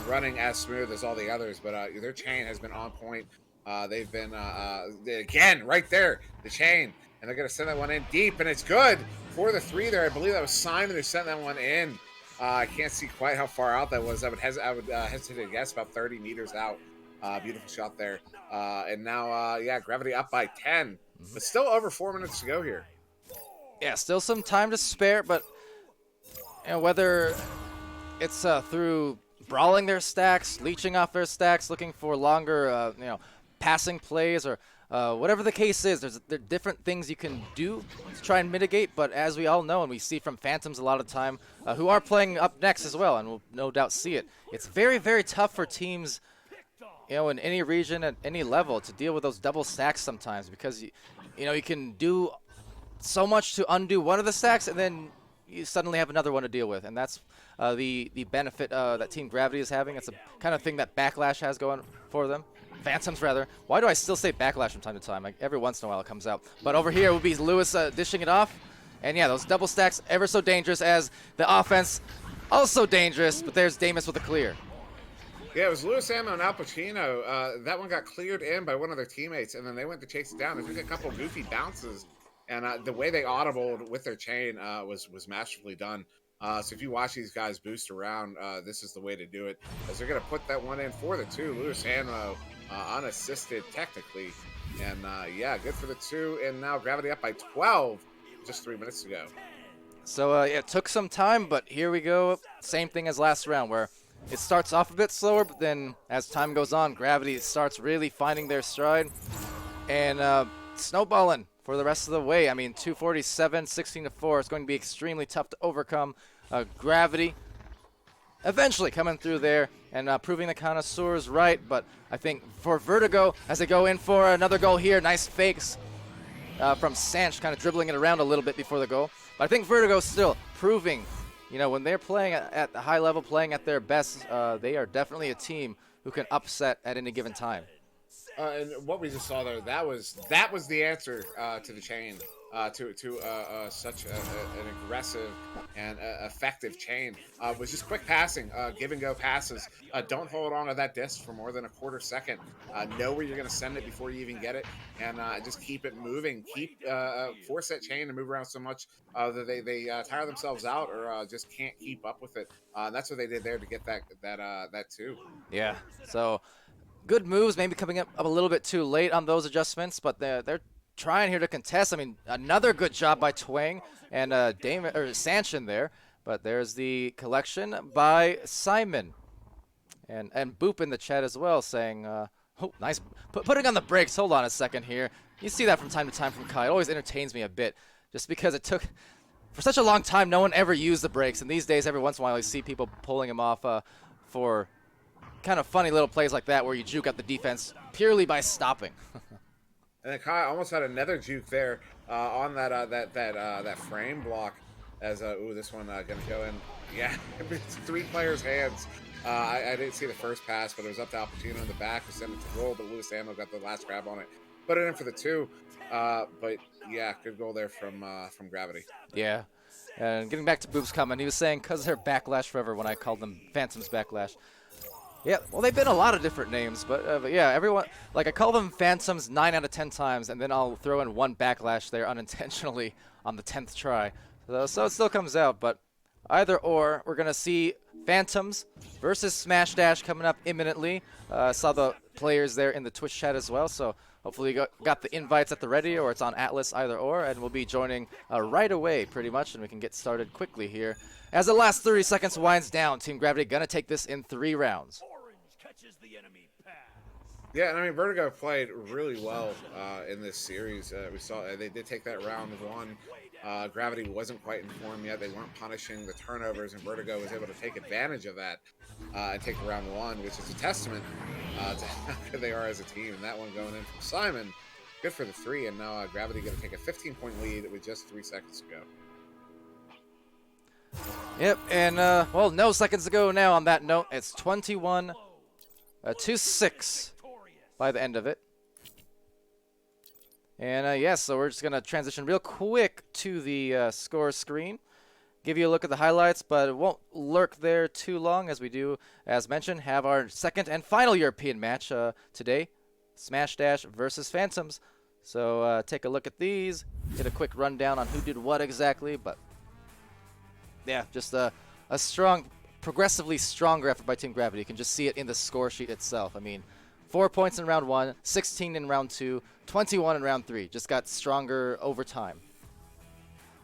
running as smooth as all the others. But their chain has been on point. They've been, again, right there, the chain. And they're going to send that one in deep, and it's good for the 3 there. I believe that was Simon who sent that one in. I can't see quite how far out that was. I would hesitate to guess about 30 meters out. Beautiful shot there. And now, Gravity up by 10. But still over 4 minutes to go here. Yeah, still some time to spare, but whether it's through brawling their stacks, leeching off their stacks, looking for longer, passing plays, or whatever the case is, there are different things you can do to try and mitigate. But as we all know, and we see from Phantoms a lot of time, who are playing up next as well, and we'll no doubt see it, it's very, very tough for teams, in any region at any level to deal with those double stacks sometimes, because you can do so much to undo one of the stacks, and then you suddenly have another one to deal with, and that's the benefit that Team Gravity is having. It's a kind of thing that Backlash has going for them. Phantoms, rather. Why do I still say Backlash from time to time? Like, every once in a while it comes out. But over here will be Lewis dishing it off. And yeah, those double stacks ever so dangerous, as the offense also dangerous, but there's Damus with a clear. Yeah, it was Lewis Ammo and Al Pacino. That one got cleared in by one of their teammates, and then they went to chase it down. They took a couple goofy bounces, and the way they audibled with their chain was masterfully done. So if you watch these guys boost around, this is the way to do it, as they're going to put that one in for the 2. Lewis Ammo unassisted technically, and good for the 2. And now Gravity up by 12, just 3 minutes to go. So it took some time, but here we go. Same thing as last round, where it starts off a bit slower, but then as time goes on, Gravity starts really finding their stride. And snowballing for the rest of the way. I mean, 247, 16-4. It's going to be extremely tough to overcome. Gravity eventually coming through there and proving the connoisseurs right. But I think for Vertigo, as they go in for another goal here, nice fakes from Sanch, kind of dribbling it around a little bit before the goal. But I think Vertigo still proving, when they're playing at the high level, playing at their best, they are definitely a team who can upset at any given time. And what we just saw there, that was the answer to the chain, to such an aggressive and effective chain. Was just quick passing, give and go passes. Don't hold on to that disc for more than a quarter second. Know where you're going to send it before you even get it, and just keep it moving. Force that chain to move around so much that they tire themselves out or just can't keep up with it. That's what they did there to get that too. Yeah. So. Good moves, maybe coming up a little bit too late on those adjustments, but they're trying here to contest. I mean, another good job by Twang and Sanch in there, but there's the collection by Simon. And Boop in the chat as well saying, oh, nice, putting on the brakes. Hold on a second here. You see that from time to time from Kai. It always entertains me a bit, just because it took, for such a long time, no one ever used the brakes, and these days, every once in a while, you see people pulling them off for kind of funny little plays like that where you juke out the defense purely by stopping. And then Kai almost had another juke there on that frame block as ooh, this one gonna go in. Yeah, it's 3 players' hands. I didn't see the first pass, but it was up to Al Pacino in the back who sent it to goal, but Lewis Ammo got the last grab on it. Put it in for the 2. But yeah, good goal there from Gravity. Yeah. And getting back to Boop's comment, he was saying because they're Backlash Forever when I called them Phantoms Backlash. Yeah, well, they've been a lot of different names, but yeah, everyone, like I call them Phantoms 9 out of 10 times, and then I'll throw in 1 backlash there unintentionally on the 10th try. So it still comes out, but either or, we're going to see Phantoms versus Smash Dash coming up imminently. Saw the players there in the Twitch chat as well, so hopefully you got the invites at the ready, or it's on Atlas, either or, and we'll be joining right away pretty much, and we can get started quickly here. As the last 30 seconds winds down, Team Gravity going to take this in 3 rounds. Yeah, and I mean, Vertigo played really well in this series. We saw they did take that round 1. Gravity wasn't quite in form yet. They weren't punishing the turnovers, and Vertigo was able to take advantage of that and take round 1, which is a testament to how good they are as a team. And that one going in from Simon, good for the 3, and now Gravity going to take a 15-point lead with just 3 seconds to go. Yep, and well, no seconds to go now on that note. It's 21 to 6 by the end of it. And yes, so we're just going to transition real quick to the score screen. Give you a look at the highlights, but it won't lurk there too long, as we do, as mentioned, have our second and final European match today, Smash Dash versus Phantoms. So take a look at these, get a quick rundown on who did what exactly, but yeah, just a strong, progressively stronger effort by Team Gravity. You can just see it in the score sheet itself. I mean, 4 points in round 1, 16 in round 2, 21 in round 3. Just got stronger over time.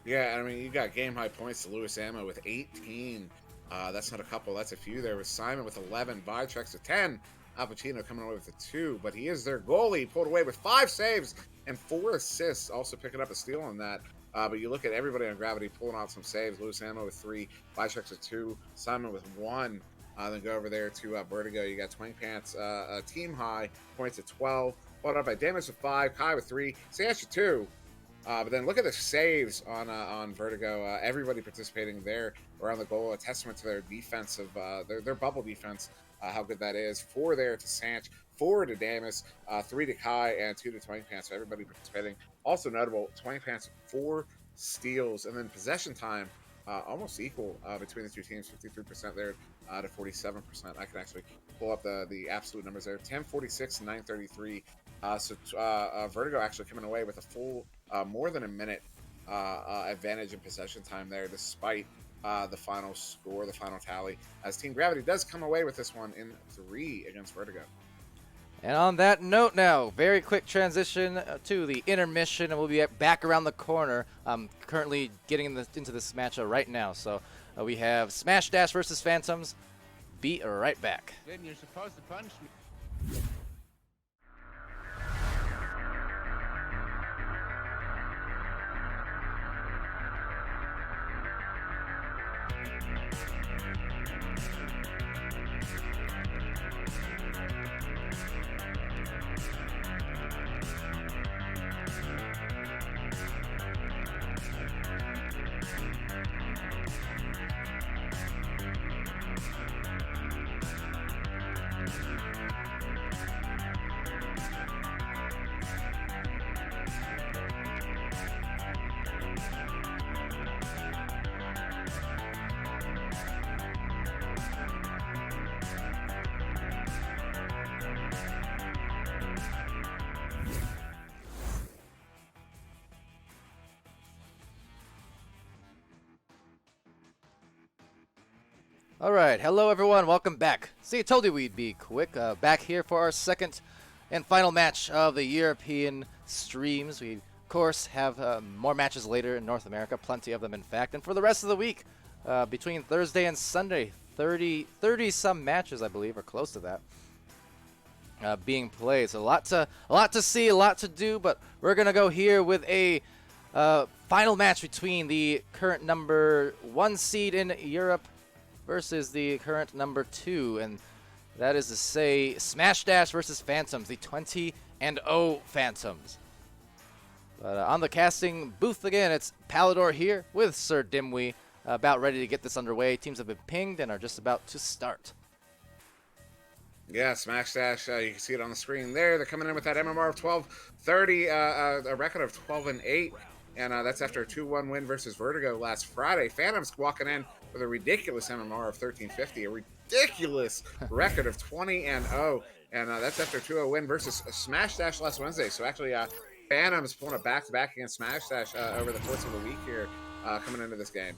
Yeah, I mean, you got game high points to Lewis Ammo with 18. That's not a couple, that's a few there. With Simon with 11, Vitrex with 10, Al Pacino coming away with a 2. But he is their goalie, pulled away with 5 saves and 4 assists, also picking up a steal on that. But you look at everybody on Gravity pulling out some saves. Lewis Ammo with 3, Vitrex with 2, Simon with 1. Then go over there to Vertigo. You got Twang Pants team high, points at 12. Followed up by Damus with 5, Kai with 3, Sanch with 2. But then look at the saves on Vertigo. Everybody participating there around the goal, a testament to their defensive, their bubble defense, how good that is. 4 there to Sanch, 4 to Damus, 3 to Kai, and 2 to Twang Pants. So everybody participating. Also notable, Twang Pants 4 steals, and then possession time almost equal between the 2 teams, 53% there to 47%. I can actually pull up the absolute numbers there. 10:46 and 9:33. So Vertigo actually coming away with a full more than a minute advantage in possession time there, despite the final score, the final tally, as Team Gravity does come away with this one in 3 against Vertigo. And on that note now, very quick transition to the intermission, and we'll be back around the corner. I'm currently getting into this matchup right now. So we have Smash Dash versus Phantoms. Be right back. Then you're supposed to punch me. All right, hello everyone, welcome back. See, I told you we'd be quick. Back here for our second and final match of the European streams. We, of course, have more matches later in North America, plenty of them in fact. And for the rest of the week, between Thursday and Sunday, 30 some matches, I believe, or close to that, being played. So a lot to see, a lot to do, but we're going to go here with a final match between the current number 1 seed in Europe versus the current number 2, and that is to say Smash Dash versus Phantoms, the 20-0 Phantoms. But on the casting booth again, it's Palidore here with SirDimwi, about ready to get this underway. Teams have been pinged and are just about to start. Yeah, Smash Dash, you can see it on the screen there. They're coming in with that MMR of 1230, a record of 12-8, and that's after a 2-1 win versus Vertigo last Friday. Phantoms walking in with a ridiculous MMR of 1350, a ridiculous record of 20-0, and that's after a 2-0 win versus Smash Dash last Wednesday. So actually, Phantoms pulling a back-to-back against Smash Dash over the course of the week here, coming into this game.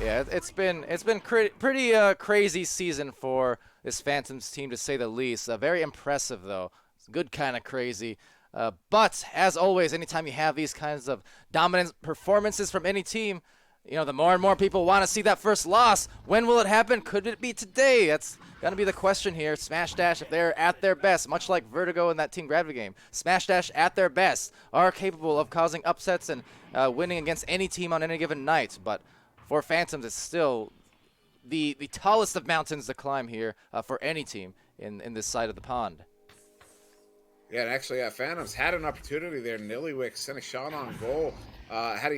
Yeah, it's been pretty crazy season for this Phantoms team, to say the least. Very impressive though, it's good kind of crazy. But as always, anytime you have these kinds of dominant performances from any team, you know, the more and more people want to see that first loss. When will it happen? Could it be today? That's going to be the question here. Smash Dash, if they're at their best, much like Vertigo in that Team Gravity game, Smash Dash at their best are capable of causing upsets and winning against any team on any given night. But for Phantoms, it's still the tallest of mountains to climb here for any team in this side of the pond. Yeah, and actually, Phantoms had an opportunity there. Nillywick sent a shot on goal. Had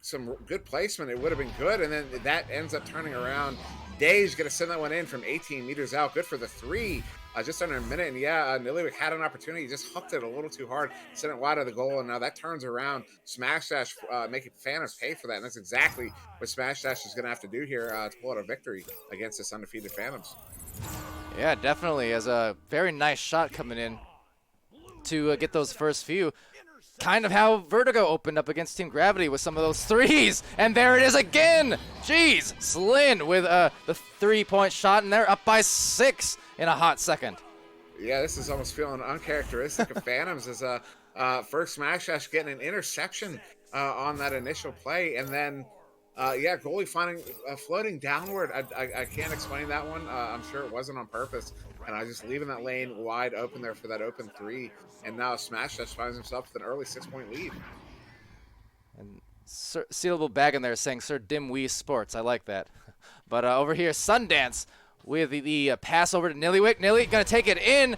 some good placement, it would have been good, and then that ends up turning around. Day's going to send that one in from 18 meters out. Good for the 3, just under a minute. And yeah, Nillywick had an opportunity, just hooked it a little too hard, sent it wide of the goal, and now that turns around. Smash Dash making Phantoms pay for that, and that's exactly what Smash Dash is going to have to do here to pull out a victory against this undefeated Phantoms. Yeah, definitely. As a very nice shot coming in to get those first few. Kind of how Vertigo opened up against Team Gravity with some of those threes. And there it is again. Jeez. Slin with the 3-point shot, and they're up by 6 in a hot second. Yeah, this is almost feeling uncharacteristic of Phantoms as first Smash Dash getting an interception on that initial play. And then, yeah, goalie finding floating downward. I can't explain that one. I'm sure it wasn't on purpose. And I just leaving that lane wide open there for that open 3. And now Smash Dash finds himself with an early 6-point lead. And sealable bag in there saying SirDimwi Sports. I like that. But over here, Sundance with the pass over to Nillywick. Nilly going to take it in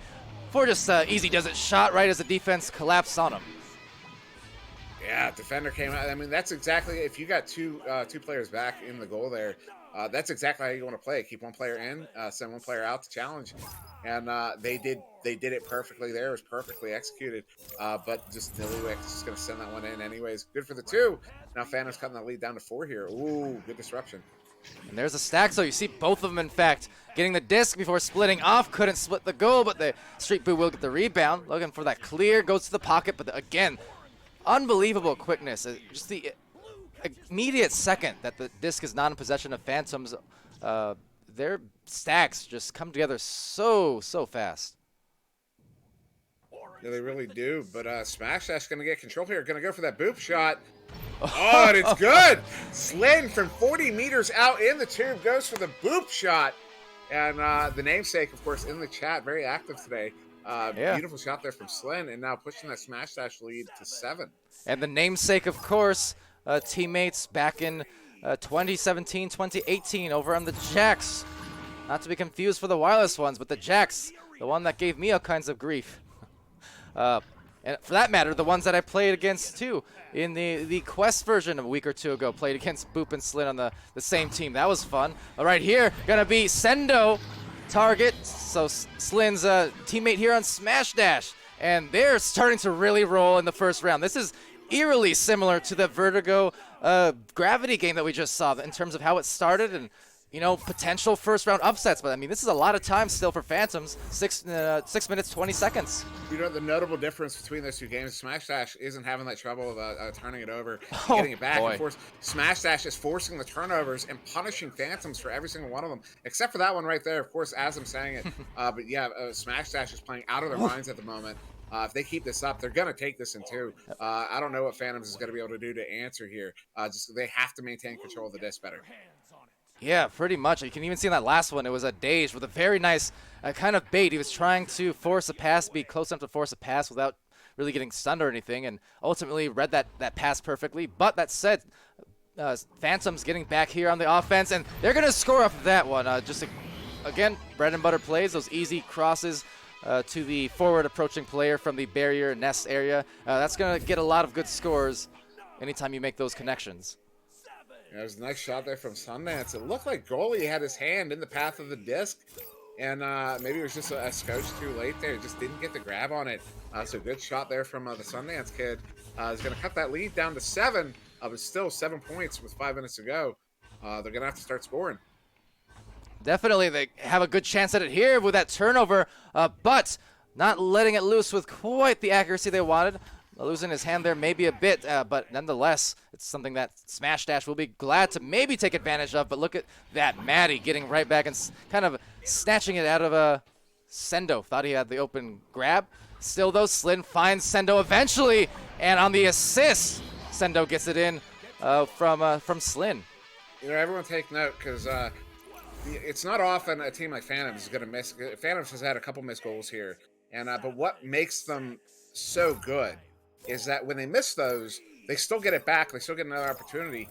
for just easy does it shot right as the defense collapsed on him. Yeah, defender came out. I mean, that's exactly, if you got two players back in the goal there, that's exactly how you want to play. Keep one player in, send one player out to challenge. And they did it perfectly there. It was perfectly executed. But just Nillywick's just going to send that one in anyways. Good for the 2. Now Phantom's cutting that lead down to 4 here. Ooh, good disruption. And there's a stack, so you see both of them, in fact, getting the disc before splitting off. Couldn't split the goal, but the Street Boo will get the rebound. Looking for that clear, goes to the pocket, but again, unbelievable quickness. Just the immediate second that the disc is not in possession of Phantoms, their stacks just come together so fast. Yeah, they really do. But Smash Dash going to get control here. Going to go for that boop shot. Oh, and it's good. Slin from 40 meters out in the tube goes for the boop shot. And the namesake, of course, in the chat, very active today. Yeah. Beautiful shot there from Slin, and now pushing that Smash Dash lead to 7. And the namesake, of course, teammates back in 2017, 2018 over on the Jacks. Not to be confused for the wireless ones, but the Jacks, the one that gave me all kinds of grief. And for that matter, the ones that I played against too in the Quest version a week or 2 ago, played against Boop and Slin on the same team. That was fun. All right, here, gonna be Sendo target. So Slin's teammate here on Smash Dash, and they're starting to really roll in the first round. This is eerily similar to the Vertigo Gravity game that we just saw in terms of how it started, and you know, potential first-round upsets. But, I mean, this is a lot of time still for Phantoms. 6 minutes, 20 seconds. You know, the notable difference between those two games, Smash Dash isn't having that trouble of turning it over and Oh, getting it back. boy. Of course, Smash Dash is forcing the turnovers and punishing Phantoms for every single one of them, except for that one right there, of course, as I'm saying it. But yeah, Smash Dash is playing out of their minds at the moment. If they keep this up, they're going to take this in two. I don't know what Phantoms is going to be able to do to answer here. Just they have to maintain control of the disc better. Yeah, pretty much. You can even see in that last one, it was a Dage with a very nice kind of bait. He was trying to force a pass, be close enough to force a pass without really getting stunned or anything, and ultimately read that pass perfectly. But that said, Phantoms getting back here on the offense, and they're going to score off of that one. Again, bread and butter plays, those easy crosses to the forward approaching player from the barrier nest area. That's going to get a lot of good scores anytime you make those connections. Yeah, it was a nice shot there from Sundance. It looked like goalie had his hand in the path of the disc, and maybe it was just a scotch too late there. Just didn't get the grab on it. So good shot there from the Sundance kid. He's going to cut that lead down to 7, but still 7 points with 5 minutes to go. They're going to have to start scoring. Definitely, they have a good chance at it here with that turnover, but not letting it loose with quite the accuracy they wanted. Losing his hand there maybe a bit, but nonetheless, it's something that Smash Dash will be glad to maybe take advantage of. But look at that, Maddie getting right back and kind of snatching it out of Sendo. Thought he had the open grab. Still, though, Slin finds Sendo eventually, and on the assist, Sendo gets it in from Slin. You know, everyone take note, because it's not often a team like Phantoms is going to miss. Phantoms has had a couple missed goals here, and but what makes them so good is that when they miss those, they still get it back. They still get another opportunity.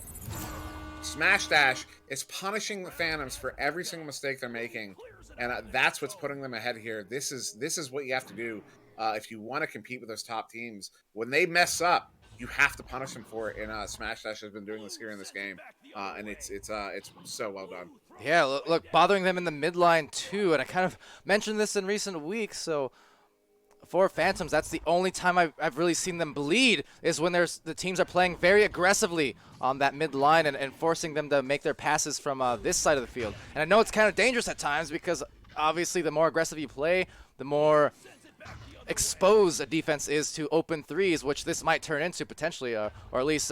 Smash Dash is punishing the Phantoms for every single mistake they're making, and that's what's putting them ahead here. This is what you have to do if you want to compete with those top teams. When they mess up, you have to punish them for it, and Smash Dash has been doing this here in this game, and it's so well done. Yeah, look, bothering them in the midline too, and I kind of mentioned this in recent weeks, so for Phantoms, that's the only time I've really seen them bleed is when the teams are playing very aggressively on that mid-line and forcing them to make their passes from this side of the field. And I know it's kind of dangerous at times because obviously the more aggressive you play, the more exposed a defense is to open threes, which this might turn into potentially, or at least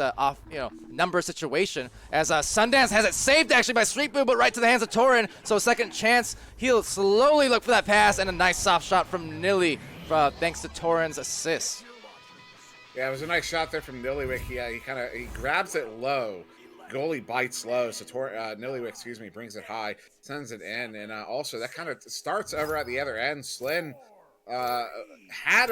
number situation. As Sundance has it saved actually by Street Boo, but right to the hands of Torin. So second chance, he'll slowly look for that pass and a nice soft shot from Nilly. Thanks to Torin's assist. Yeah, it was a nice shot there from Nillywick. He grabs it low. Goalie bites low, so Nillywick, brings it high, sends it in, and also that kind of starts over at the other end. Slin had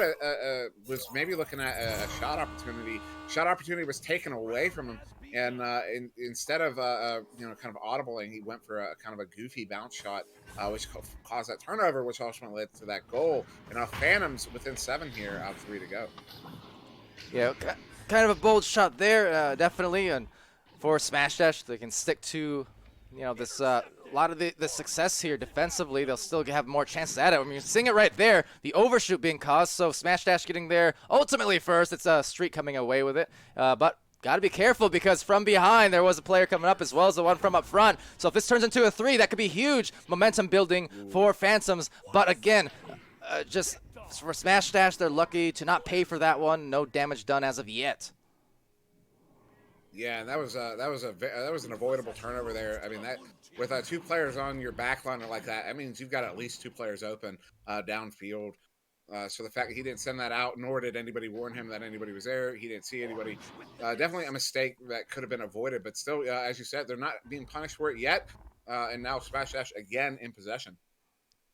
was maybe looking at a shot opportunity. Shot opportunity was taken away from him, and instead of kind of audibling, he went for a kind of a goofy bounce shot, which caused that turnover, which ultimately led to that goal. And Phantoms within 7 here, out of 3 to go. Yeah, kind of a bold shot there, definitely, and for Smash Dash, they can stick to this. A lot of the success here defensively, they'll still have more chances at it. I mean, you're seeing it right there, the overshoot being caused, so Smash Dash getting there ultimately first. It's a Street coming away with it, but got to be careful because from behind there was a player coming up as well as the one from up front. So if this turns into a 3, that could be huge momentum building for Phantoms. But again, just for Smash Dash, they're lucky to not pay for that one. No damage done as of yet. Yeah, and that was an avoidable turnover there. I mean, that with 2 players on your back line like that means you've got at least 2 players open downfield. So the fact that he didn't send that out, nor did anybody warn him that anybody was there, he didn't see anybody. Definitely a mistake that could have been avoided, but still, as you said, they're not being punished for it yet. And now Smash Dash again in possession.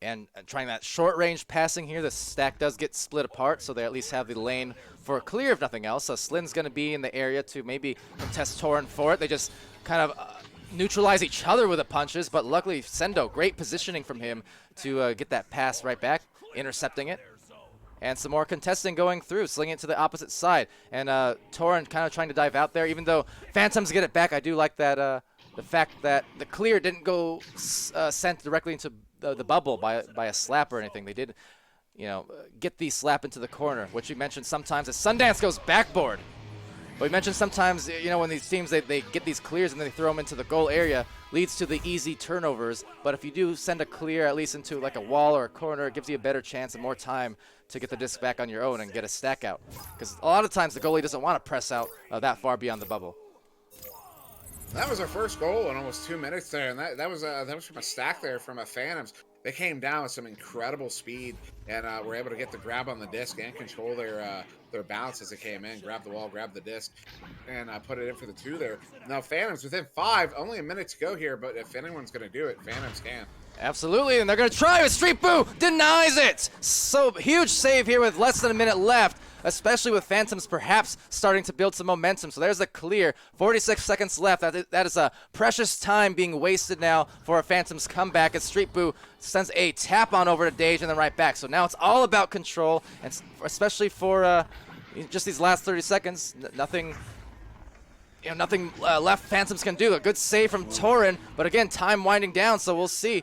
And trying that short-range passing here, the stack does get split apart, so they at least have the lane for a clear if nothing else. So Slin's going to be in the area to maybe contest Torin for it. They just kind of neutralize each other with the punches, but luckily Sendo, great positioning from him to get that pass right back, intercepting it. And some more contesting going through, slinging it to the opposite side. And Torin kind of trying to dive out there, even though Phantoms get it back. I do like that the fact that the clear didn't go sent directly into the bubble by a slap or anything. They did, get the slap into the corner, which you mentioned sometimes as Sundance goes backboard. But we mentioned sometimes, you know, when these teams, they get these clears and then they throw them into the goal area, leads to the easy turnovers. But if you do send a clear at least into like a wall or a corner, it gives you a better chance and more time to get the disc back on your own and get a stack out. Because a lot of times the goalie doesn't want to press out that far beyond the bubble. That was our first goal in almost 2 minutes there, and that was from a stack there from a Phantoms. They came down with some incredible speed and were able to get the grab on the disc and control their bounce as it came in, grab the wall, grab the disc, and put it in for the 2 there. Now Phantoms within 5, only a minute to go here, but if anyone's going to do it, Phantoms can. Absolutely, and they're going to try with SirDimwi, denies it! So huge save here with less than a minute left, especially with Phantoms perhaps starting to build some momentum. So there's a clear, 46 seconds left. That is a precious time being wasted now for a Phantoms comeback as SirDimwi sends a tap on over to Dage and then right back. So now it's all about control, and especially for just these last 30 seconds, nothing left Phantoms can do. A good save from Torin, but again, time winding down, so we'll see.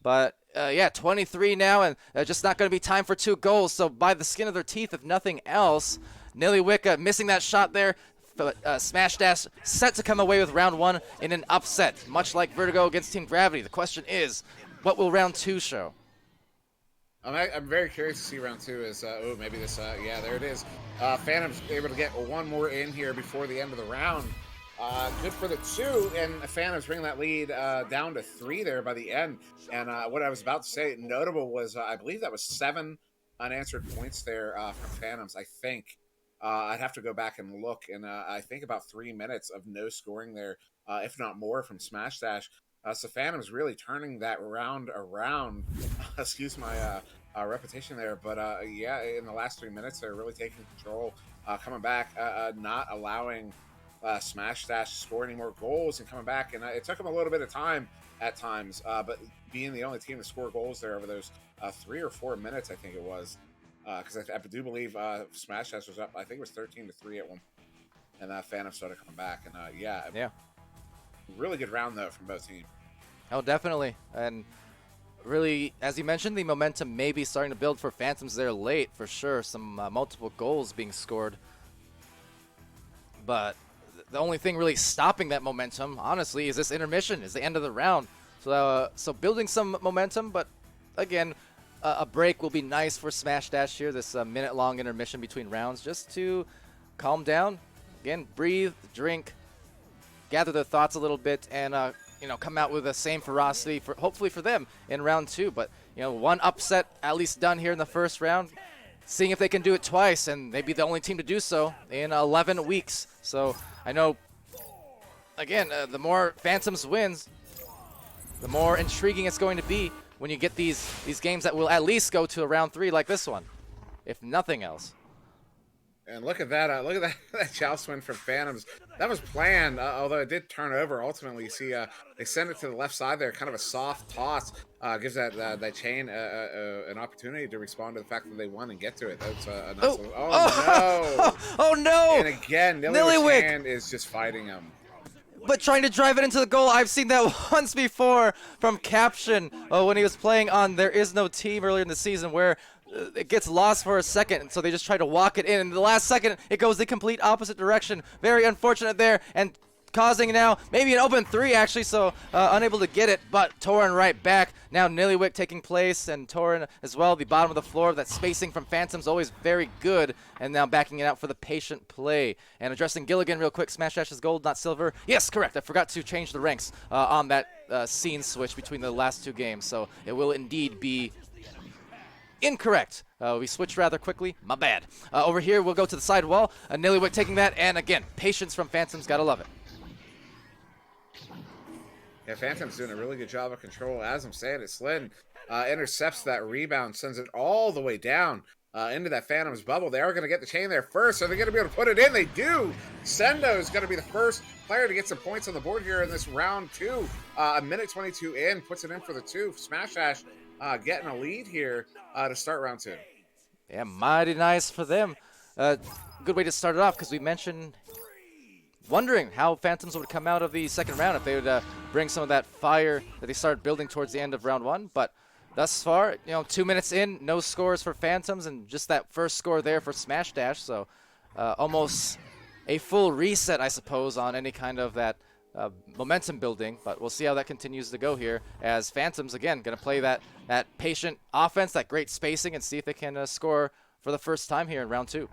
But yeah, 23 now, and just not going to be time for 2 goals. So by the skin of their teeth, if nothing else, Niliwick missing that shot there. Smash Dash set to come away with round 1 in an upset, much like Vertigo against Team Gravity. The question is, what will round 2 show? I'm very curious to see round 2 is, maybe this, yeah, there it is. Phantom's able to get 1 more in here before the end of the round. Good for the 2, and Phantoms bring that lead down to 3 there by the end. And what I was about to say, notable was, I believe that was 7 unanswered points there from Phantoms, I think. I'd have to go back and look, and I think about 3 minutes of no scoring there, if not more, from Smash Dash. So Phantom's really turning that round around. Excuse my repetition there, but yeah, in the last 3 minutes, they're really taking control, coming back, not allowing Smash Dash to score any more goals and coming back. And it took them a little bit of time at times, but being the only team to score goals there over those 3 or 4 minutes, I think it was, because I do believe Smash Dash was up, I think it was 13-3 at one, and Phantom started coming back. And yeah. Really good round, though, from both teams. Oh, definitely. And really, as you mentioned, the momentum may be starting to build for Phantoms there late, for sure. Some multiple goals being scored. But the only thing really stopping that momentum, honestly, is this intermission, is the end of the round. So building some momentum, but again, a break will be nice for Smash Dash here, this minute-long intermission between rounds, just to calm down. Again, breathe, drink, gather their thoughts a little bit, and come out with the same ferocity for hopefully for them in round 2. But 1 upset at least done here in the first round, seeing if they can do it twice, and they'd be the only team to do so in 11 weeks. So I know, again, the more Phantoms wins, the more intriguing it's going to be when you get these games that will at least go to a round 3 like this one, if nothing else. And look at that! Look at that joust win from Phantoms. That was planned, although it did turn over. Ultimately, you see, they send it to the left side there, kind of a soft toss. Gives that chain an opportunity to respond to the fact that they won and get to it. That's a nice little, no! Oh no! And again, Niliwick's hand is just fighting him. But trying to drive it into the goal, I've seen that once before from Caption when he was playing on There Is No Team earlier in the season, where it gets lost for a second, and so they just try to walk it in. And the last second, it goes the complete opposite direction. Very unfortunate there, and causing now maybe an open 3, actually, so unable to get it, but Torin right back. Now Niliwick taking place, and Torin as well, the bottom of the floor. That spacing from Phantoms always very good, and now backing it out for the patient play. And addressing Gilligan real quick, Smash Dash is gold, not silver. Yes, correct, I forgot to change the ranks on that scene switch between the last 2 games, so it will indeed be incorrect. We switched rather quickly. My bad. Over here, we'll go to the side wall. Niliwick taking that, and again, patience from Phantoms. Gotta love it. Yeah, Phantom's doing a really good job of control. As I'm saying, Slin intercepts that rebound, sends it all the way down into that Phantom's bubble. They are going to get the chain there first. Are they going to be able to put it in? They do. Sendo is going to be the first player to get some points on the board here in this round 2. A minute 22 in, puts it in for the 2. Smash Dash getting a lead here to start round 2. Yeah, mighty nice for them. Good way to start it off, because we mentioned wondering how Phantoms would come out of the second round, if they would bring some of that fire that they started building towards the end of round 1. But thus far, 2 minutes in, no scores for Phantoms, and just that first score there for Smash Dash. So almost a full reset, I suppose, on any kind of that momentum building, but we'll see how that continues to go here as Phantoms, again, going to play that patient offense, that great spacing, and see if they can score for the first time here in round 2.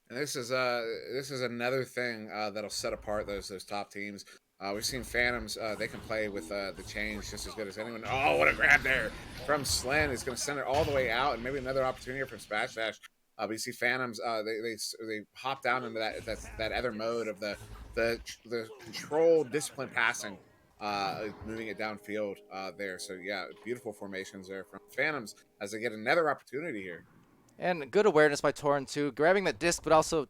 And this is another thing that'll set apart those top teams. We've seen Phantoms; they can play with the change just as good as anyone. Oh, what a grab there from Slin! He's going to send it all the way out, and maybe another opportunity from Smash Dash. But you see Phantoms; they hop down into that other mode of the controlled, disciplined passing, moving it downfield there. So yeah, beautiful formations there from Phantoms as they get another opportunity here. And good awareness by Torren too, grabbing that disc, but also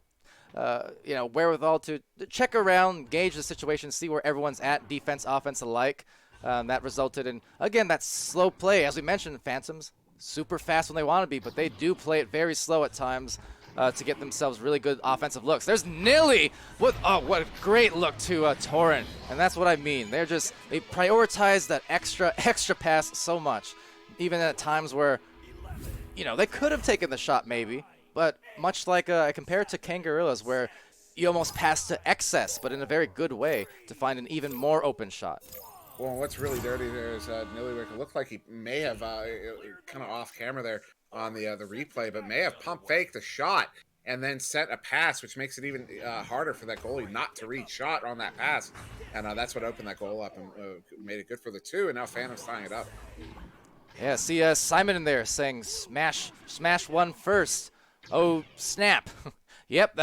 wherewithal to check around, gauge the situation, see where everyone's at, defense, offense alike. That resulted in, again, that slow play. As we mentioned, Phantoms, super fast when they want to be, but they do play it very slow at times to get themselves really good offensive looks. There's Nilly with, what a great look to Torren. And that's what I mean. They prioritize that extra pass so much, even at times where, they could have taken the shot maybe, but much like I compare it to Kangarillas, where you almost pass to excess, but in a very good way to find an even more open shot. Well, what's really dirty there is Nillywick. It looked like he may have kind of off camera there on the replay, but may have pump faked a shot and then sent a pass, which makes it even harder for that goalie not to reach shot on that pass. And that's what opened that goal up and made it good for the 2. And now Phantom's tying it up. Yeah, see Simon in there saying smash one first. Oh, snap. Yep,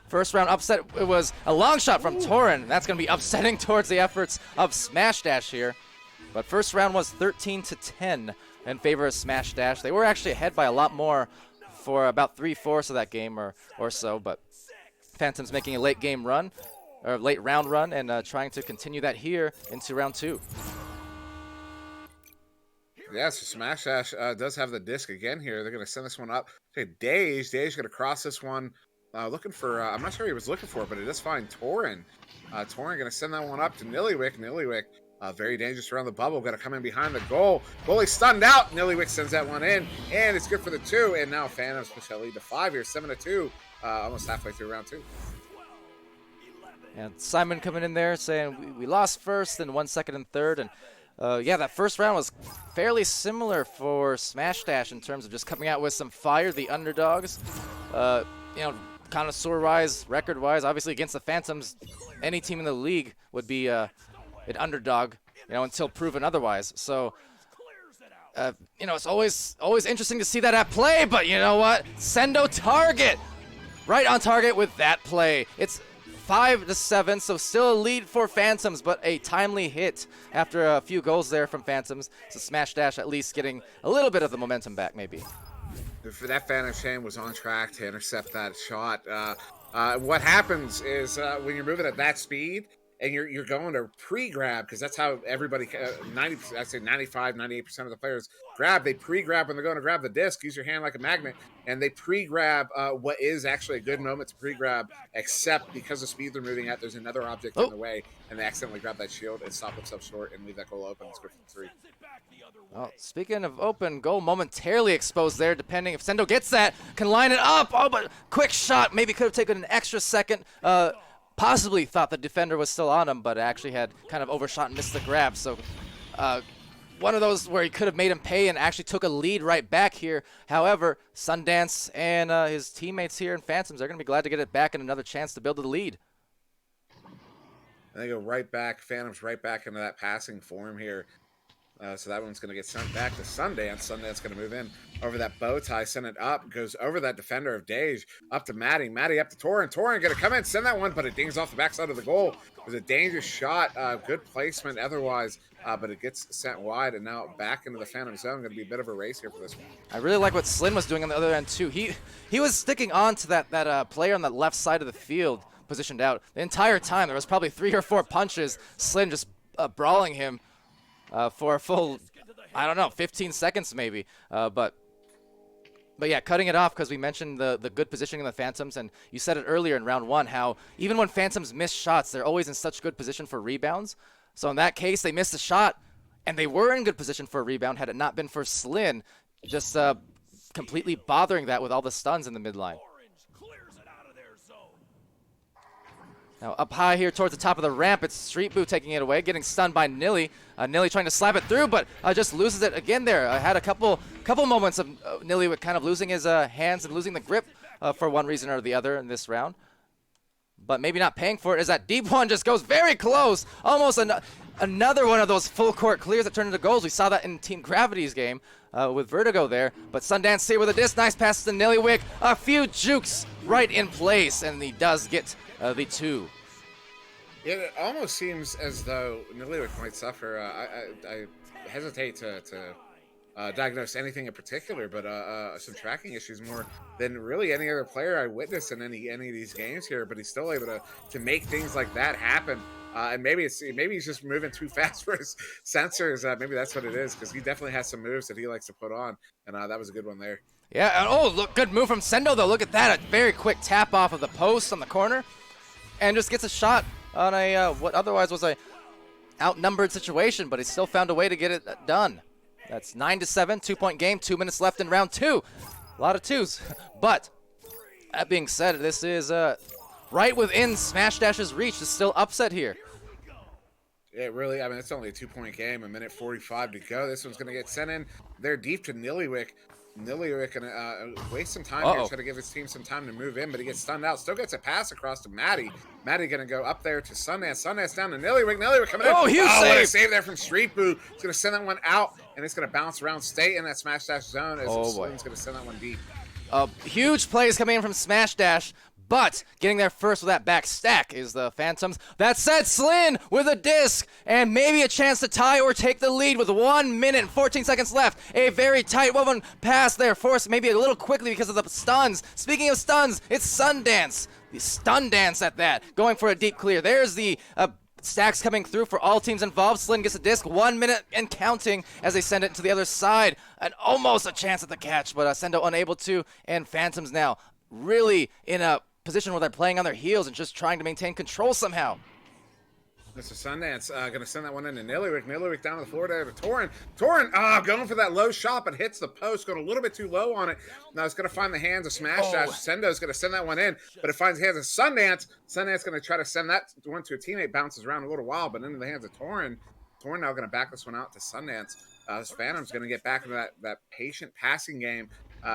first round upset. It was a long shot from Torren. That's going to be upsetting towards the efforts of Smash Dash here. But first round was 13-10 in favor of Smash Dash. They were actually ahead by a lot more for about 3/4 of that game or so. But Phantoms making a late round run, and trying to continue that here into round 2. Yeah, so Smash Dash does have the disc again here. They're going to send this one up to Dage. Dage going to cross this one. Looking for, I'm not sure he was looking for, but it does find Torren. Torren going to send that one up to Nillywick. Nillywick, very dangerous around the bubble. Going to come in behind the goal. Goalie stunned out. Nillywick sends that one in, and it's good for the 2. And now Phantoms push that lead to 5 here, 7-2, almost halfway through round 2. And Simon coming in there saying we lost first, then 1 second and third, and yeah, that first round was fairly similar for Smash Dash in terms of just coming out with some fire, the underdogs. Connoisseur-wise, record-wise, obviously against the Phantoms, any team in the league would be an underdog, until proven otherwise. So, it's always interesting to see that at play, but you know what? Sendo target! Right on target with that play. It's 5-7, so still a lead for Phantoms, but a timely hit after a few goals there from Phantoms. So Smash Dash at least getting a little bit of the momentum back, maybe. For that Phantom Shane was on track to intercept that shot. What happens is when you're moving at that speed and you're going to pre-grab, because that's how everybody, 95, 98% of the players grab. They pre-grab when they're going to grab the disc. Use your hand like a magnet, and they pre-grab what is actually a good moment to pre-grab, except because the speed they're moving at, there's another object in the way, and they accidentally grab that shield and stop themselves short and leave that goal open. It's good for 3. Well, speaking of open, goal momentarily exposed there, depending if Sendo gets that, can line it up. Oh, but quick shot, maybe could have taken an extra second. Possibly thought the defender was still on him, but actually had kind of overshot and missed the grab. So one of those where he could have made him pay and actually took a lead right back here. However, Sundance and his teammates here in Phantoms are going to be glad to get it back and another chance to build the lead. And they go right back, Phantoms right back into that passing form here. So that one's going to get sent back to Sundance. Sundance going to move in over that bow tie, send it up, goes over that defender of Dage, up to Maddie. Maddie up to Torren. Torren going to come in, send that one, but it dings off the backside of the goal. It was a dangerous shot, good placement otherwise, but it gets sent wide, and now back into the Phantom zone. Going to be a bit of a race here for this one. I really like what Slin was doing on the other end, too. He was sticking on to that player on the left side of the field, positioned out. The entire time, there was probably 3 or 4 punches. Slin just brawling him. For a full, 15 seconds maybe. But yeah, cutting it off because we mentioned the good positioning of the Phantoms, and you said it earlier in round 1 how even when Phantoms miss shots, they're always in such good position for rebounds. So in that case, they missed a shot, and they were in good position for a rebound had it not been for Slin just completely bothering that with all the stuns in the midline. Now up high here towards the top of the ramp, it's SirDimwi taking it away, getting stunned by Nilly. Nilly trying to slap it through, but just loses it again there. Had a couple moments of Nilly kind of losing his hands and losing the grip for one reason or the other in this round. But maybe not paying for it, as that deep one just goes very close. Almost another one of those full court clears that turned into goals. We saw that in Team Gravity's game with Vertigo there. But Sundance here with a disc. Nice pass to Nillywick. A few jukes right in place, and he does get the 2. It almost seems as though Nillywick might suffer. I hesitate to diagnose anything in particular, but some tracking issues more than really any other player I witnessed in any of these games here. But he's still able to make things like that happen. And maybe he's just moving too fast for his sensors. Maybe that's what it is, because he definitely has some moves that he likes to put on, and that was a good one there. Yeah, oh, look, good move from Sendo, though. Look at that, a very quick tap off of the post on the corner, and just gets a shot on a what otherwise was a outnumbered situation, but he still found a way to get it done. That's 9-7, 2-point game, 2 minutes left in round 2. A lot of 2s. But that being said, this is right within Smash Dash's reach. It's still upset here. It really, I mean, it's only a 2-point game, a minute 45 to go. This one's going to get sent in there deep to Nillywick. Nillywick going to waste some time here, try to give his team some time to move in, but he gets stunned out. Still gets a pass across to Maddie. Maddie going to go up there to Sundance. Sundance down to Nillywick. Nillywick coming in. Oh, huge save. What a save there from SirDimwi. He's going to send that one out, and it's going to bounce around, stay in that Smash Dash zone as Slim's going to send that one deep. Huge plays coming in from Smash Dash, but getting there first with that back stack is the Phantoms. That said, Slin with a disc and maybe a chance to tie or take the lead with 1 minute and 14 seconds left. A very tight woven pass there, forced maybe a little quickly because of the stuns. Speaking of stuns, it's Sundance. The stun dance at that, going for a deep clear. There's the stacks coming through for all teams involved. Slin gets a disc, 1 minute and counting as they send it to the other side. And almost a chance at the catch, but Sendo unable to. And Phantoms now really in a position where they're playing on their heels and just trying to maintain control somehow. This is Sundance going to send that one into Nillywick. Nillywick down to the floor there to Torin. Torin going for that low shot, but hits the post, going a little bit too low on it. Now it's going to find the hands of Smash Dash. Sendo's going to send that one in, but it finds the hands of Sundance. Sundance going to try to send that one to a teammate, bounces around a little while, but into the hands of Torin. Torin now going to back this one out to Sundance. This Phantom's going to get back into that patient passing game.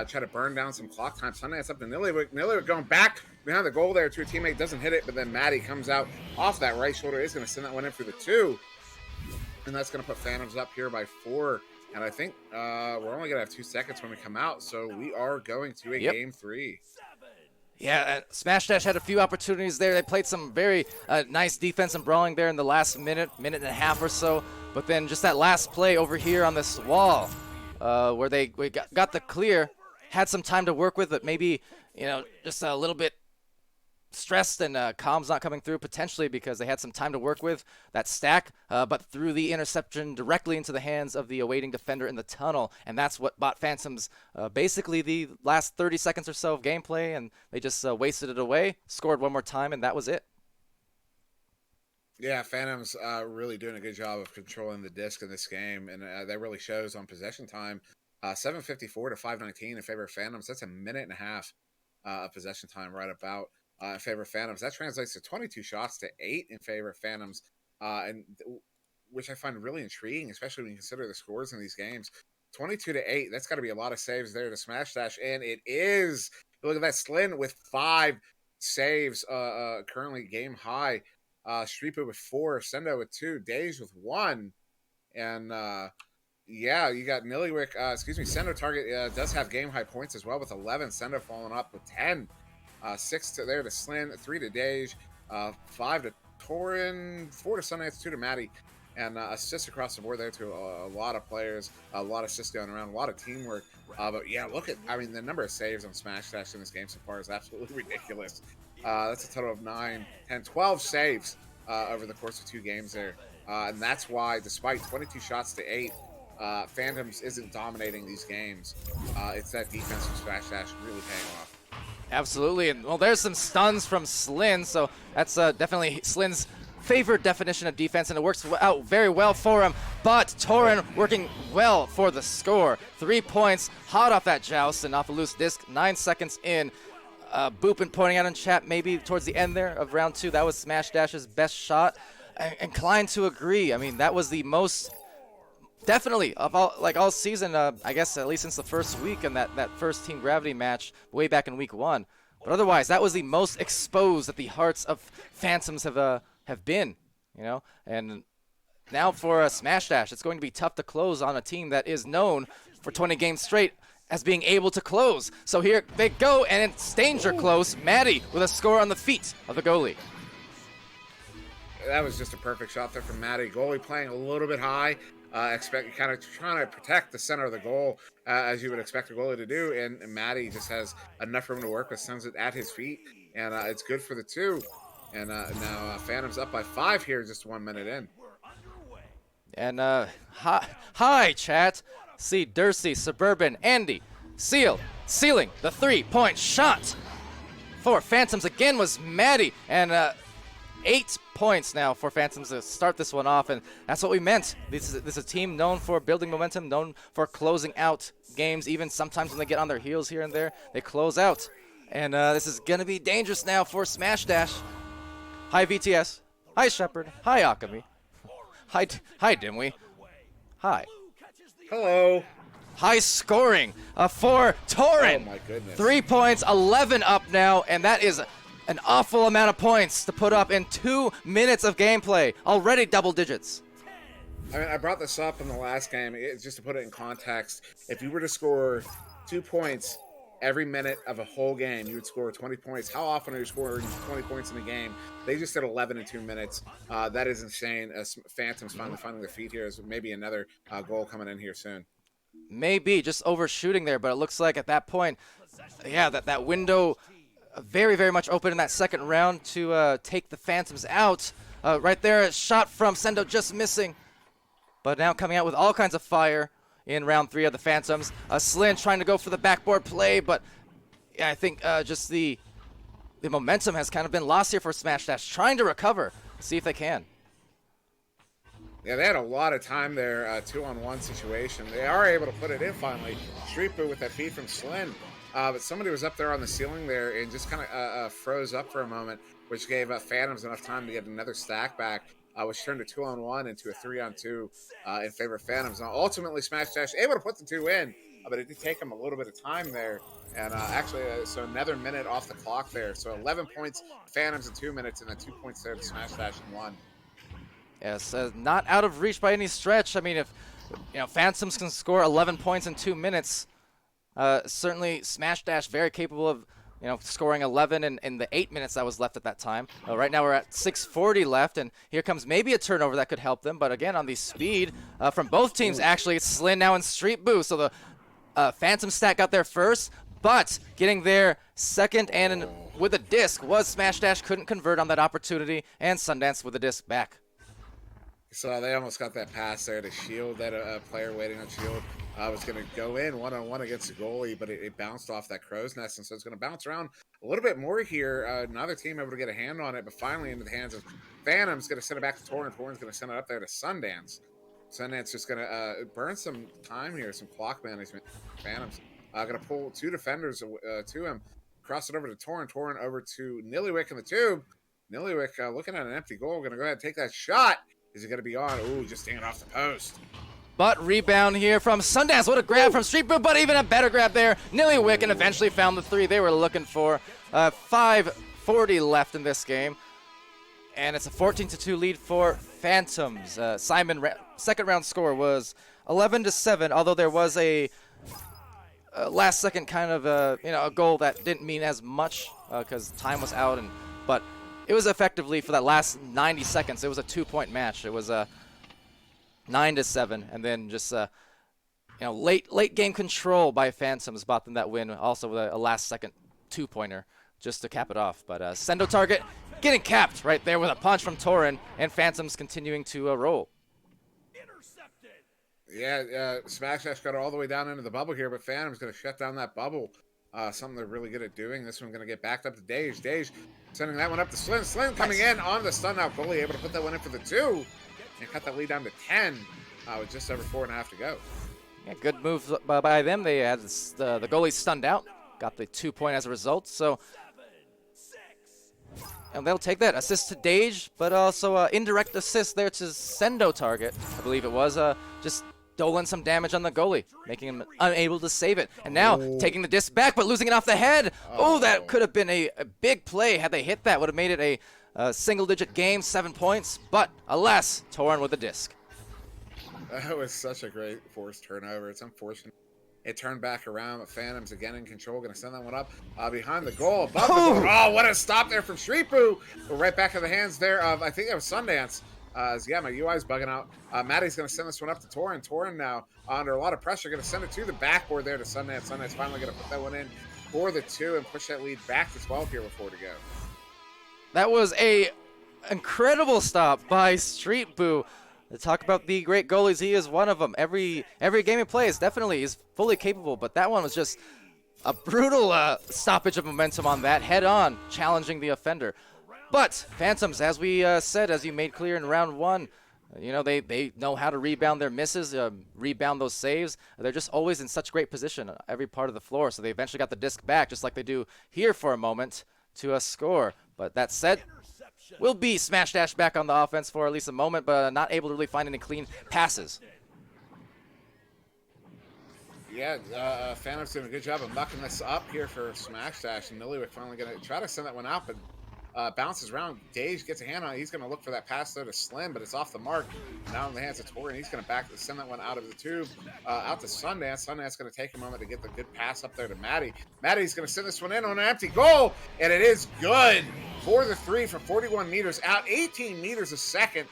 Try to burn down some clock time. Sundance up to Nillywick. Nillywick going back behind the goal there to a teammate. Doesn't hit it, but then Maddie comes out off that right shoulder. Is going to send that one in for the 2. And that's going to put Phantoms up here by 4. And I think we're only going to have 2 seconds when we come out. So we are going to a game 3. Yeah, Smash Dash had a few opportunities there. They played some very nice defense and brawling there in the last minute and a half or so. But then just that last play over here on this wall, where we got the clear, had some time to work with it, maybe, just a little bit stressed and comms not coming through potentially because they had some time to work with that stack, but threw the interception directly into the hands of the awaiting defender in the tunnel, and that's what bought Phantoms basically the last 30 seconds or so of gameplay, and they just wasted it away, scored one more time, and that was it. Yeah, Phantoms really doing a good job of controlling the disc in this game, and that really shows on possession time. 7:54 to 5:19 in favor of Phantoms. That's a minute and a half of possession time right about in favor of Phantoms. That translates to 22 shots to 8 in favor of Phantoms, and which I find really intriguing, especially when you consider the scores in these games. 22 to 8, that's got to be a lot of saves there to Smash Dash, and it is. Look at that, Slin with 5 saves, currently game high. SirDimwi with 4, Sendo with 2, Dej with 1, and yeah, you got Nillywick. Sendo target does have game high points as well with 11. Sendo following up with 10, 6 to there to Slin, 3 to Dej, 5 to Torin, 4 to Sundance, 2 to Maddie, and assists across the board there to a lot of players, a lot of assists going around, a lot of teamwork. But yeah, the number of saves on Smash Dash in this game so far is absolutely ridiculous. That's a total of 9, 10, 12 saves over the course of 2 games there. And that's why, despite 22 shots to 8, Phantoms isn't dominating these games. It's that defense from Smash Dash really paying off. Absolutely. And, well, there's some stuns from Slin, so that's definitely Slin's favorite definition of defense, and it works out very well for him. But Torin working well for the score. 3 points, hot off that joust and off a loose disc, 9 seconds in. Boopin pointing out in chat maybe towards the end there of round 2, that was Smash Dash's best shot. Inclined to agree. I mean, that was the most, definitely, of all season, I guess at least since the first week and that first Team Gravity match way back in week 1. But otherwise, that was the most exposed that the hearts of Phantoms have been, you know? And now for Smash Dash, it's going to be tough to close on a team that is known for 20 games straight as being able to close. So here they go, and it's danger close. Maddie with a score on the feet of the goalie. That was just a perfect shot there from Maddie. Goalie playing a little bit high. Kind of trying to protect the center of the goal, as you would expect a goalie to do. And Maddie just has enough room to work with, sends it at his feet, and it's good for the 2. And now Phantom's up by 5 here, just 1 minute in. And hi, chat. See Dursey, Suburban, Andy, sealing the 3-point shot for Phantoms again was Maddie, and 8 points now for Phantoms to start this one off, and that's what we meant. This is a team known for building momentum, known for closing out games, even sometimes when they get on their heels here and there, they close out. And this is going to be dangerous now for Smash Dash. Hi, VTS. Hi, Shepard. Hi, Akami. Hi, Dimwi. Hi. Hello. High scoring for Torin. Oh, my goodness. 3 points, 11 up now, and that is an awful amount of points to put up in 2 minutes of gameplay. Already double digits. I mean, I brought this up in the last game, just to put it in context. If you were to score 2 points every minute of a whole game, you would score 20 points. How often are you scoring 20 points in a game? They just did 11 in 2 minutes. That is insane. Phantoms finally finding their feet here. Is maybe another goal coming in here soon. Maybe just overshooting there, but it looks like at that point, yeah, that window very, very much open in that second round to take the Phantoms out. Right there, a shot from Sendo just missing. But now coming out with all kinds of fire in round 3 of the Phantoms. Slin trying to go for the backboard play, but yeah, I think just the momentum has kind of been lost here for Smash Dash. Trying to recover, see if they can. Yeah, they had a lot of time there, 2-on-1 situation. They are able to put it in finally. Street Boot with that feed from Slin. But somebody was up there on the ceiling there and just kind of froze up for a moment, which gave Phantoms enough time to get another stack back, which turned a 2-on-1 into a 3-on-2 in favor of Phantoms. Now, ultimately, Smash Dash able to put the 2 in, but it did take them a little bit of time there. And actually, so another minute off the clock there. So 11 points, Phantoms in 2 minutes, and then 2 points there to Smash Dash in 1. Yes, not out of reach by any stretch. I mean, if Phantoms can score 11 points in 2 minutes, certainly Smash Dash very capable of scoring 11 in the 8 minutes that was left at that time. Right now we're at 6:40 left, and here comes maybe a turnover that could help them. But again, on the speed from both teams, actually, it's Slin now and Street Boo. So the Phantom stack got there first, but getting there second and with a disc was Smash Dash. Couldn't convert on that opportunity, and Sundance with the disc back. So they almost got that pass there to Shield, that player waiting on Shield was going to go in one-on-one against the goalie, but it bounced off that crow's nest, and so it's going to bounce around a little bit more here. Another team able to get a hand on it, but finally into the hands of Phantom's going to send it back to Torin. Torin's going to send it up there to Sundance. Sundance just going to burn some time here, some clock management. Phantom's going to pull 2 defenders to him, cross it over to Torin. Torin over to Nillywick in the tube. Nillywick looking at an empty goal, going to go ahead and take that shot. Is it going to be on? Ooh, just staying off the post. But rebound here from Sundance. What a grab from Street Boot, but even a better grab there. Nillywick, and eventually found the 3 they were looking for. 5:40 left in this game. And it's a 14-2 lead for Phantoms. Simon, second round score was 11-7, although there was a last second kind of a goal that didn't mean as much because time was out, but it was effectively for that last 90 seconds. It was a 2-point match. It was 9-7, and then just late game control by Phantoms bought them that win. Also with a last second 2-pointer just to cap it off. But Sendo target getting capped right there with a punch from Torin, and Phantoms continuing to roll. Yeah, Smash Dash got all the way down into the bubble here, but Phantom's going to shut down that bubble. Something they're really good at doing. This one going to get backed up to Dage. Dage sending that one up to Slin. Slin coming in on the stun out goalie, able to put that one in for the 2 and cut that lead down to 10 with just over 4.5 to go. Yeah, good move by them. They had the goalie stunned out, got the 2-point as a result. So, and they'll take that. Assist to Dage, but also indirect assist there to Sendo target, I believe it was. Just doling some damage on the goalie, making him unable to save it. And now taking the disc back, but losing it off the head. Oh, that could have been a big play had they hit that. Would have made it a single-digit game, 7 points. But alas, Torn with the disc. That was such a great forced turnover. It's unfortunate. It turned back around, but Phantom's again in control. Going to send that one up behind the goal, above the goal. Oh, what a stop there from SirDimwi. We're right back in the hands there of, I think that was Sundance. Yeah, my UI's bugging out. Maddie's going to send this one up to Torin. Torin now under a lot of pressure. Going to send it to the backboard there to Sundance. Sundance finally going to put that one in for the 2 and push that lead back to 12 here with 4 to go. That was a incredible stop by SirDimwi. To talk about the great goalies, he is one of them. Every game he plays, definitely, he's fully capable. But that one was just a brutal stoppage of momentum on that, head-on, challenging the offender. But Phantoms, as we said, as you made clear in round 1, you know, they know how to rebound their misses, rebound those saves. They're just always in such great position on every part of the floor. So they eventually got the disc back, just like they do here for a moment, to score. But that said, will be smash dash back on the offense for at least a moment, but not able to really find any clean passes. Yeah, Phantom's doing a good job of mucking this up here for smash dash, and Nillywick finally going to try to send that one out, but bounces around. Dage gets a hand on it. He's going to look for that pass there to Slim, but it's off the mark. Now in the hands of Tori, and he's going to send that one out of the tube, out to Sundance. Sundance going to take a moment to get the good pass up there to Maddie. Maddie's going to send this one in on an empty goal, and it is good for the 3 from 41 meters out, 18 meters a second.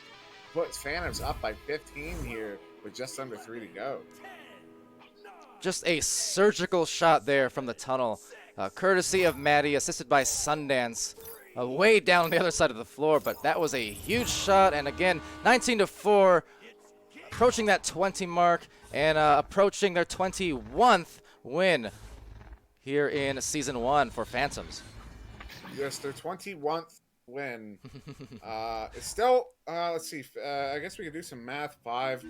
Puts Phantoms up by 15 here with just under 3 to go. Just a surgical shot there from the tunnel, courtesy of Maddie, assisted by Sundance. Way down on the other side of the floor, but that was a huge shot. And again, 19-4, approaching that 20 mark and approaching their 21st win here in Season 1 for Phantoms. Yes, their 21st win. It's still, let's see, I guess we could do some math. 5,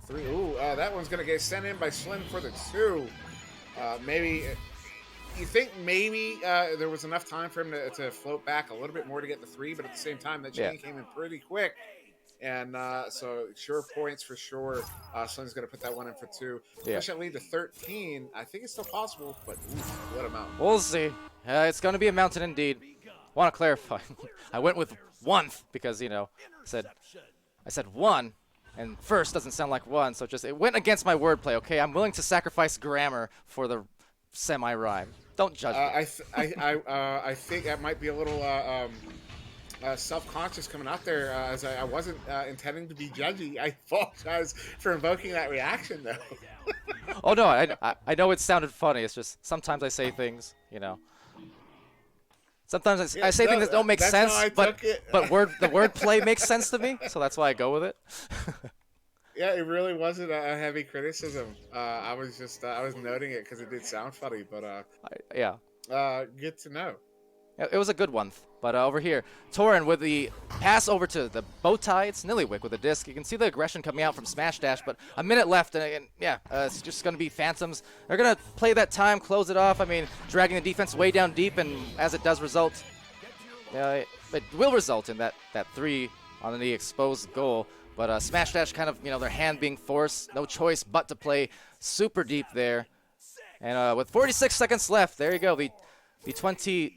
3. Ooh, that one's going to get sent in by Slim for the 2. Maybe... You think maybe there was enough time for him to float back a little bit more to get the 3, but at the same time, that chain came in pretty quick. And so, sure points for sure. Slim's going to put that one in for 2. Push that lead to 13. I think it's still possible, but what a mountain. We'll see. It's going to be a mountain indeed. Want to clarify. I went with 1th because, you know, I said 1, and first doesn't sound like 1, so just it went against my wordplay, okay? I'm willing to sacrifice grammar for the semi-rhyme. Don't judge me. I think that might be a little self-conscious coming out there, as I wasn't intending to be judgy. I apologize for invoking that reaction, though. Oh, no, I know it sounded funny. It's just sometimes I say things, you know. Sometimes I say things that don't make sense, but the wordplay makes sense to me, so that's why I go with it. Yeah, it really wasn't a heavy criticism. I was just I was noting it because it did sound funny, but yeah. Good to know. It was a good one. But over here, Torin with the pass over to the bow tie. It's Nillywick with the disc. You can see the aggression coming out from Smash Dash, but a minute left, and yeah, it's just going to be Phantoms. They're going to play that time, close it off. I mean, dragging the defense way down deep, and as it does result, it will result in that 3 on the exposed goal. But Smash Dash kind of, you know, their hand being forced, no choice but to play super deep there. And with 46 seconds left, there you go, the 22nd,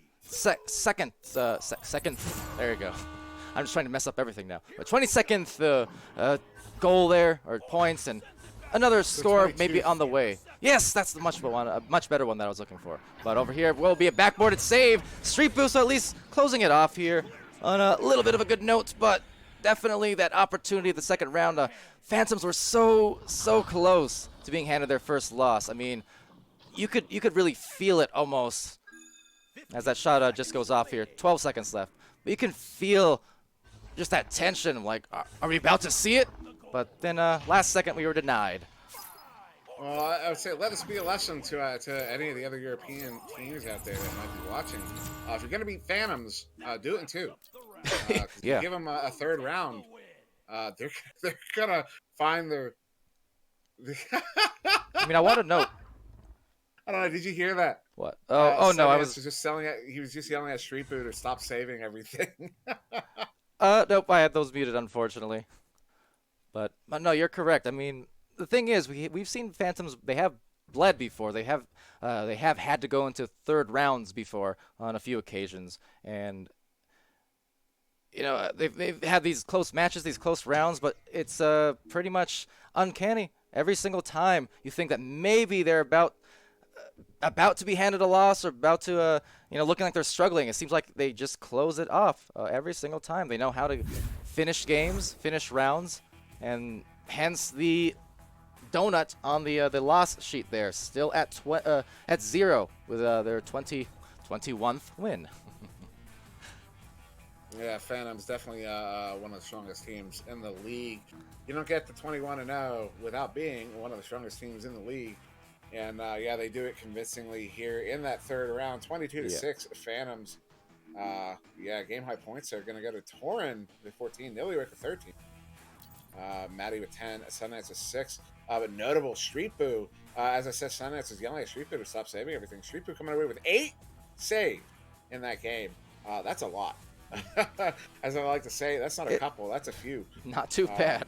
second, there you go. I'm just trying to mess up everything now. But 22nd goal there, or points, and another score maybe on the way. Yes, that's the much better one that I was looking for. But over here will be a backboarded save. Street Boost at least closing it off here on a little bit of a good note, but definitely that opportunity of the second round. Phantoms were so close to being handed their first loss. I mean, you could really feel it almost as that shot just goes off here. 12 seconds left. But you can feel just that tension, like, are we about to see it? But then last second we were denied. Well, I would say let this be a lesson to any of the other European teams out there that might be watching. If you're going to beat Phantoms, do it in 2. Yeah. Give them a third round. They're gonna find their. I mean, I want to note. I don't know. Did you hear that? What? Oh no, I Sundance was. was just selling it. He was just yelling at Street Boo to stop saving everything. Nope, I had those muted, unfortunately. But no, you're correct. I mean, the thing is, we've seen Phantoms. They have bled before. They have had to go into third rounds before on a few occasions, and they've had these close matches, these close rounds, but it's pretty much uncanny every single time. You think that maybe they're about to be handed a loss or about to looking like they're struggling. It seems like they just close it off every single time. They know how to finish games, finish rounds, and hence the donut on the loss sheet there, still at 0 with their 21st win. Yeah, Phantom's definitely one of the strongest teams in the league. You don't get to 21-0 without being one of the strongest teams in the league. And yeah, they do it convincingly here in that third round, 22-6. Phantoms. Yeah, game high points are going to go to Torin with 14, Nillywick with 13, Maddie with 10, Sundance with 6. But notable Street Boo. As I said, Sundance is yelling at Street Boo to stop saving everything. Street Boo coming away with 8 saved in that game. That's a lot. As I like to say, that's not a couple, that's a few. Not too bad.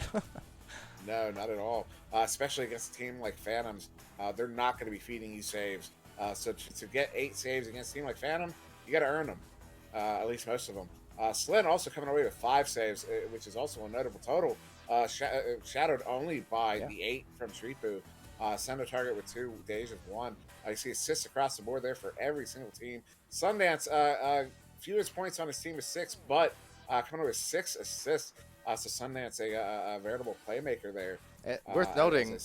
No, not at all. Especially against a team like Phantoms. They're not going to be feeding you saves. So to get 8 saves against a team like Phantom, you got to earn them. At least most of them. Slyn also coming away with 5 saves, which is also a notable total. Shadowed only by the 8 from Street Boo. Send a target with 2, Deja with 1. You see assists across the board there for every single team. Sundance, fewest points on his team is 6, but coming away with 6 assists. So Sundance, a veritable playmaker there. Worth noting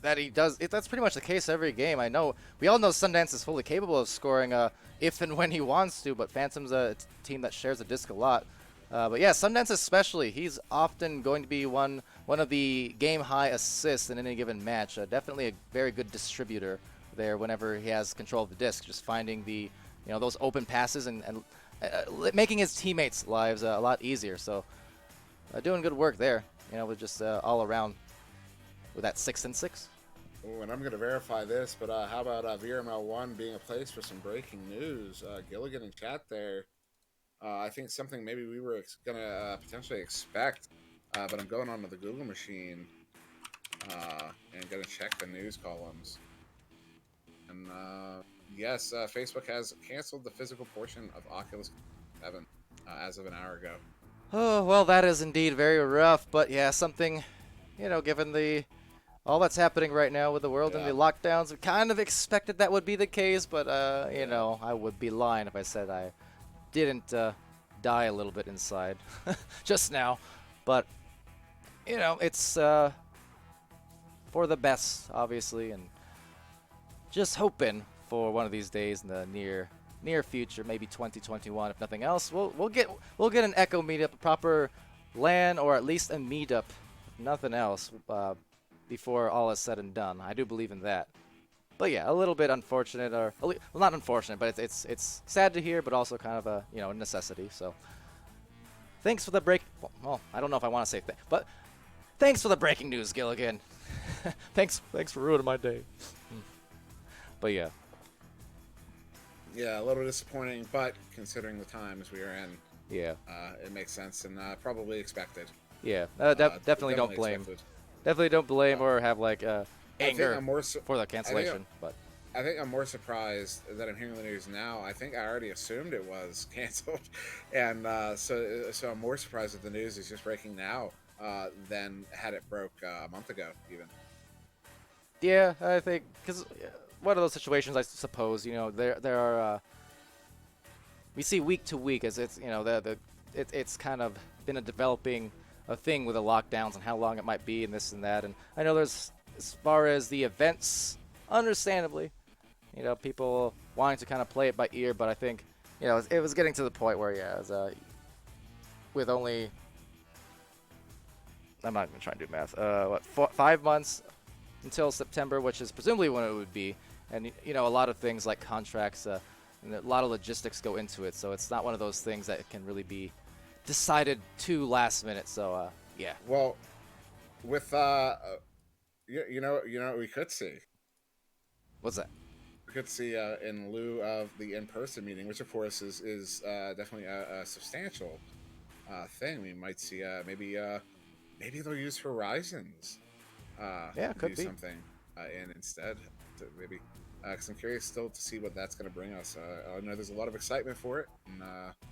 that he does. That's pretty much the case every game. I know we all know Sundance is fully capable of scoring if and when he wants to, but Phantom's a team that shares the disc a lot. But yeah, Sundance especially, he's often going to be one of the game high assists in any given match. Definitely a very good distributor there whenever he has control of the disc, just finding the those open passes and making his teammates' lives a lot easier. So doing good work there, with just all around with that 6 and 6. Oh, and I'm going to verify this, but how about VRML 1 being a place for some breaking news? Gilligan in chat there. I think something maybe we were going to potentially expect, but I'm going onto the Google machine and going to check the news columns. And yes, Facebook has canceled the physical portion of Oculus 7 as of an hour ago. Oh, well, that is indeed very rough, but yeah, something, given all that's happening right now with the world and the lockdowns, we kind of expected that would be the case, but, I would be lying if I said I didn't die a little bit inside just now. But, it's for the best, obviously, and just hoping for one of these days in the near future, maybe 2021, if nothing else, we'll get an Echo meetup, a proper LAN, or at least a meetup, if nothing else, before all is said and done. I do believe in that. But yeah, a little bit unfortunate, well, not unfortunate, but it's sad to hear, but also kind of a necessity. So thanks for the break. Well, I don't know if I want to say that, but thanks for the breaking news, Gilligan. thanks for ruining my day. But yeah. Yeah, a little disappointing, but considering the times we are in, it makes sense and probably expected. Yeah, definitely don't blame. Expected. Definitely don't blame or have like anger for the cancellation. I think I'm more surprised that I'm hearing the news now. I think I already assumed it was canceled, and so I'm more surprised that the news is just breaking now than had it broke a month ago even. Yeah, I think because one of those situations, I suppose, there are we see week to week as it's it's kind of been a developing a thing with the lockdowns and how long it might be and this and that. And I know there's, as far as the events, understandably, people wanting to kind of play it by ear, but I think, it was getting to the point where, it was, with only, I'm not even trying to do math, 5 months until September, which is presumably when it would be, and, a lot of things like contracts, and a lot of logistics go into it, so it's not one of those things that can really be decided too last minute. So yeah. Well, with you know what we could see. What's that? Good to see in lieu of the in-person meeting, which of course is definitely a substantial thing. We might see maybe they'll use Horizons Yeah, to could do be. something in instead. To maybe because I'm curious still to see what that's going to bring us. I know there's a lot of excitement for it, and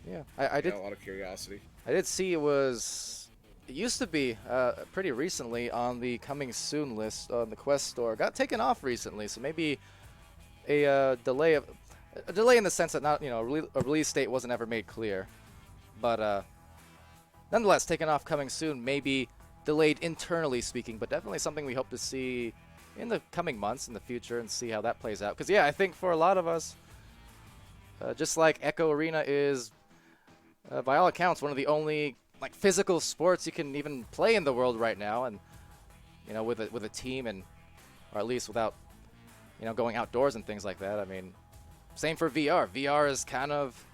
Yeah, I did. a lot of curiosity. I did see it used to be pretty recently on the coming soon list on the Quest store. Got taken off recently, so maybe a delay in the sense that not a release date wasn't ever made clear, but nonetheless taken off coming soon. Maybe delayed internally speaking, but definitely something we hope to see in the coming months in the future and see how that plays out. Because yeah, I think for a lot of us, just like Echo Arena is by all accounts one of the only like physical sports you can even play in the world right now, and with a team, and or at least without going outdoors and things like that. I mean, same for VR. VR is kind of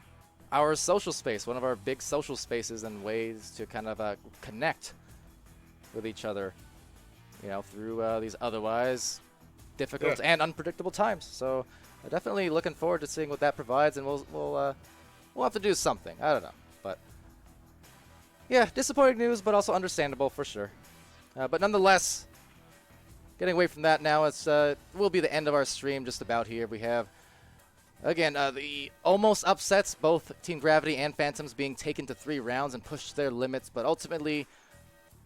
our social space, one of our big social spaces and ways to kind of connect with each other, through these otherwise difficult and unpredictable times. So definitely looking forward to seeing what that provides, and we'll have to do something. I don't know, but yeah, disappointing news, but also understandable for sure. But nonetheless, getting away from that now, it will be the end of our stream just about here. We have, again, the almost upsets, both Team Gravity and Phantoms being taken to 3 rounds and pushed to their limits, but ultimately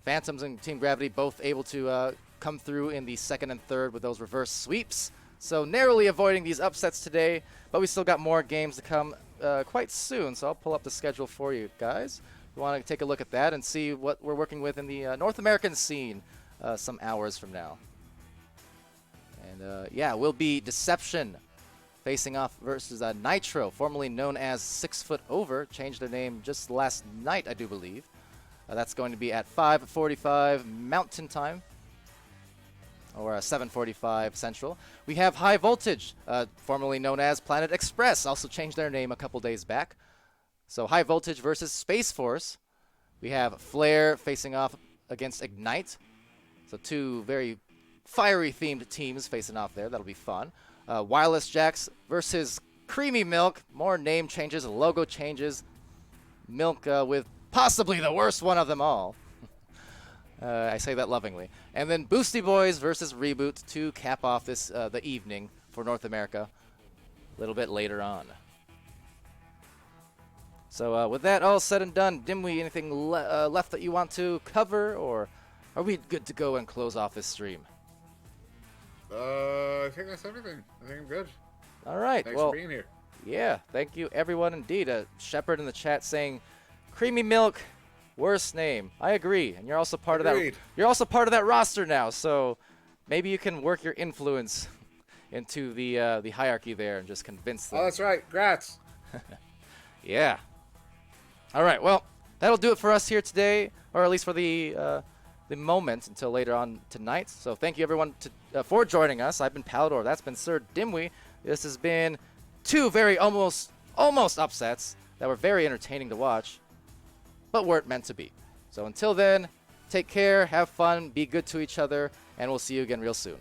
Phantoms and Team Gravity both able to come through in the second and third with those reverse sweeps. So narrowly avoiding these upsets today, but we still got more games to come quite soon, so I'll pull up the schedule for you guys. We want to take a look at that and see what we're working with in the North American scene some hours from now. And yeah, we'll be Deception facing off versus Nitro, formerly known as 6 Foot Over, changed their name just last night, I do believe. That's going to be at 5:45 Mountain Time, or 7:45 Central. We have High Voltage, formerly known as Planet Express, also changed their name a couple days back. So High Voltage versus Space Force. We have Flare facing off against Ignite. So 2 very fiery themed teams facing off there. That'll be fun. Wireless Jacks versus Creamy Milk. More name changes, logo changes. Milk with possibly the worst one of them all. I say that lovingly. And then Boosty Boys versus Reboot to cap off this the evening for North America a little bit later on. So with that all said and done, Dimwi, anything left that you want to cover, or are we good to go and close off this stream? I think that's everything. I think I'm good. All right. Thanks well, for being here. Yeah, thank you everyone indeed. Shepard in the chat saying, "Creamy Milk, worst name." I agree, and you're also part of that. You're also part of that roster now, so maybe you can work your influence into the hierarchy there and just convince them. Oh, that's right. Grats. Yeah. All right. Well, that'll do it for us here today, or at least for the moment until later on tonight. So thank you everyone for joining us. I've been Palidore. That's been SirDimwi. This has been 2 very almost upsets that were very entertaining to watch, but weren't meant to be. So until then, take care, have fun, be good to each other, and we'll see you again real soon.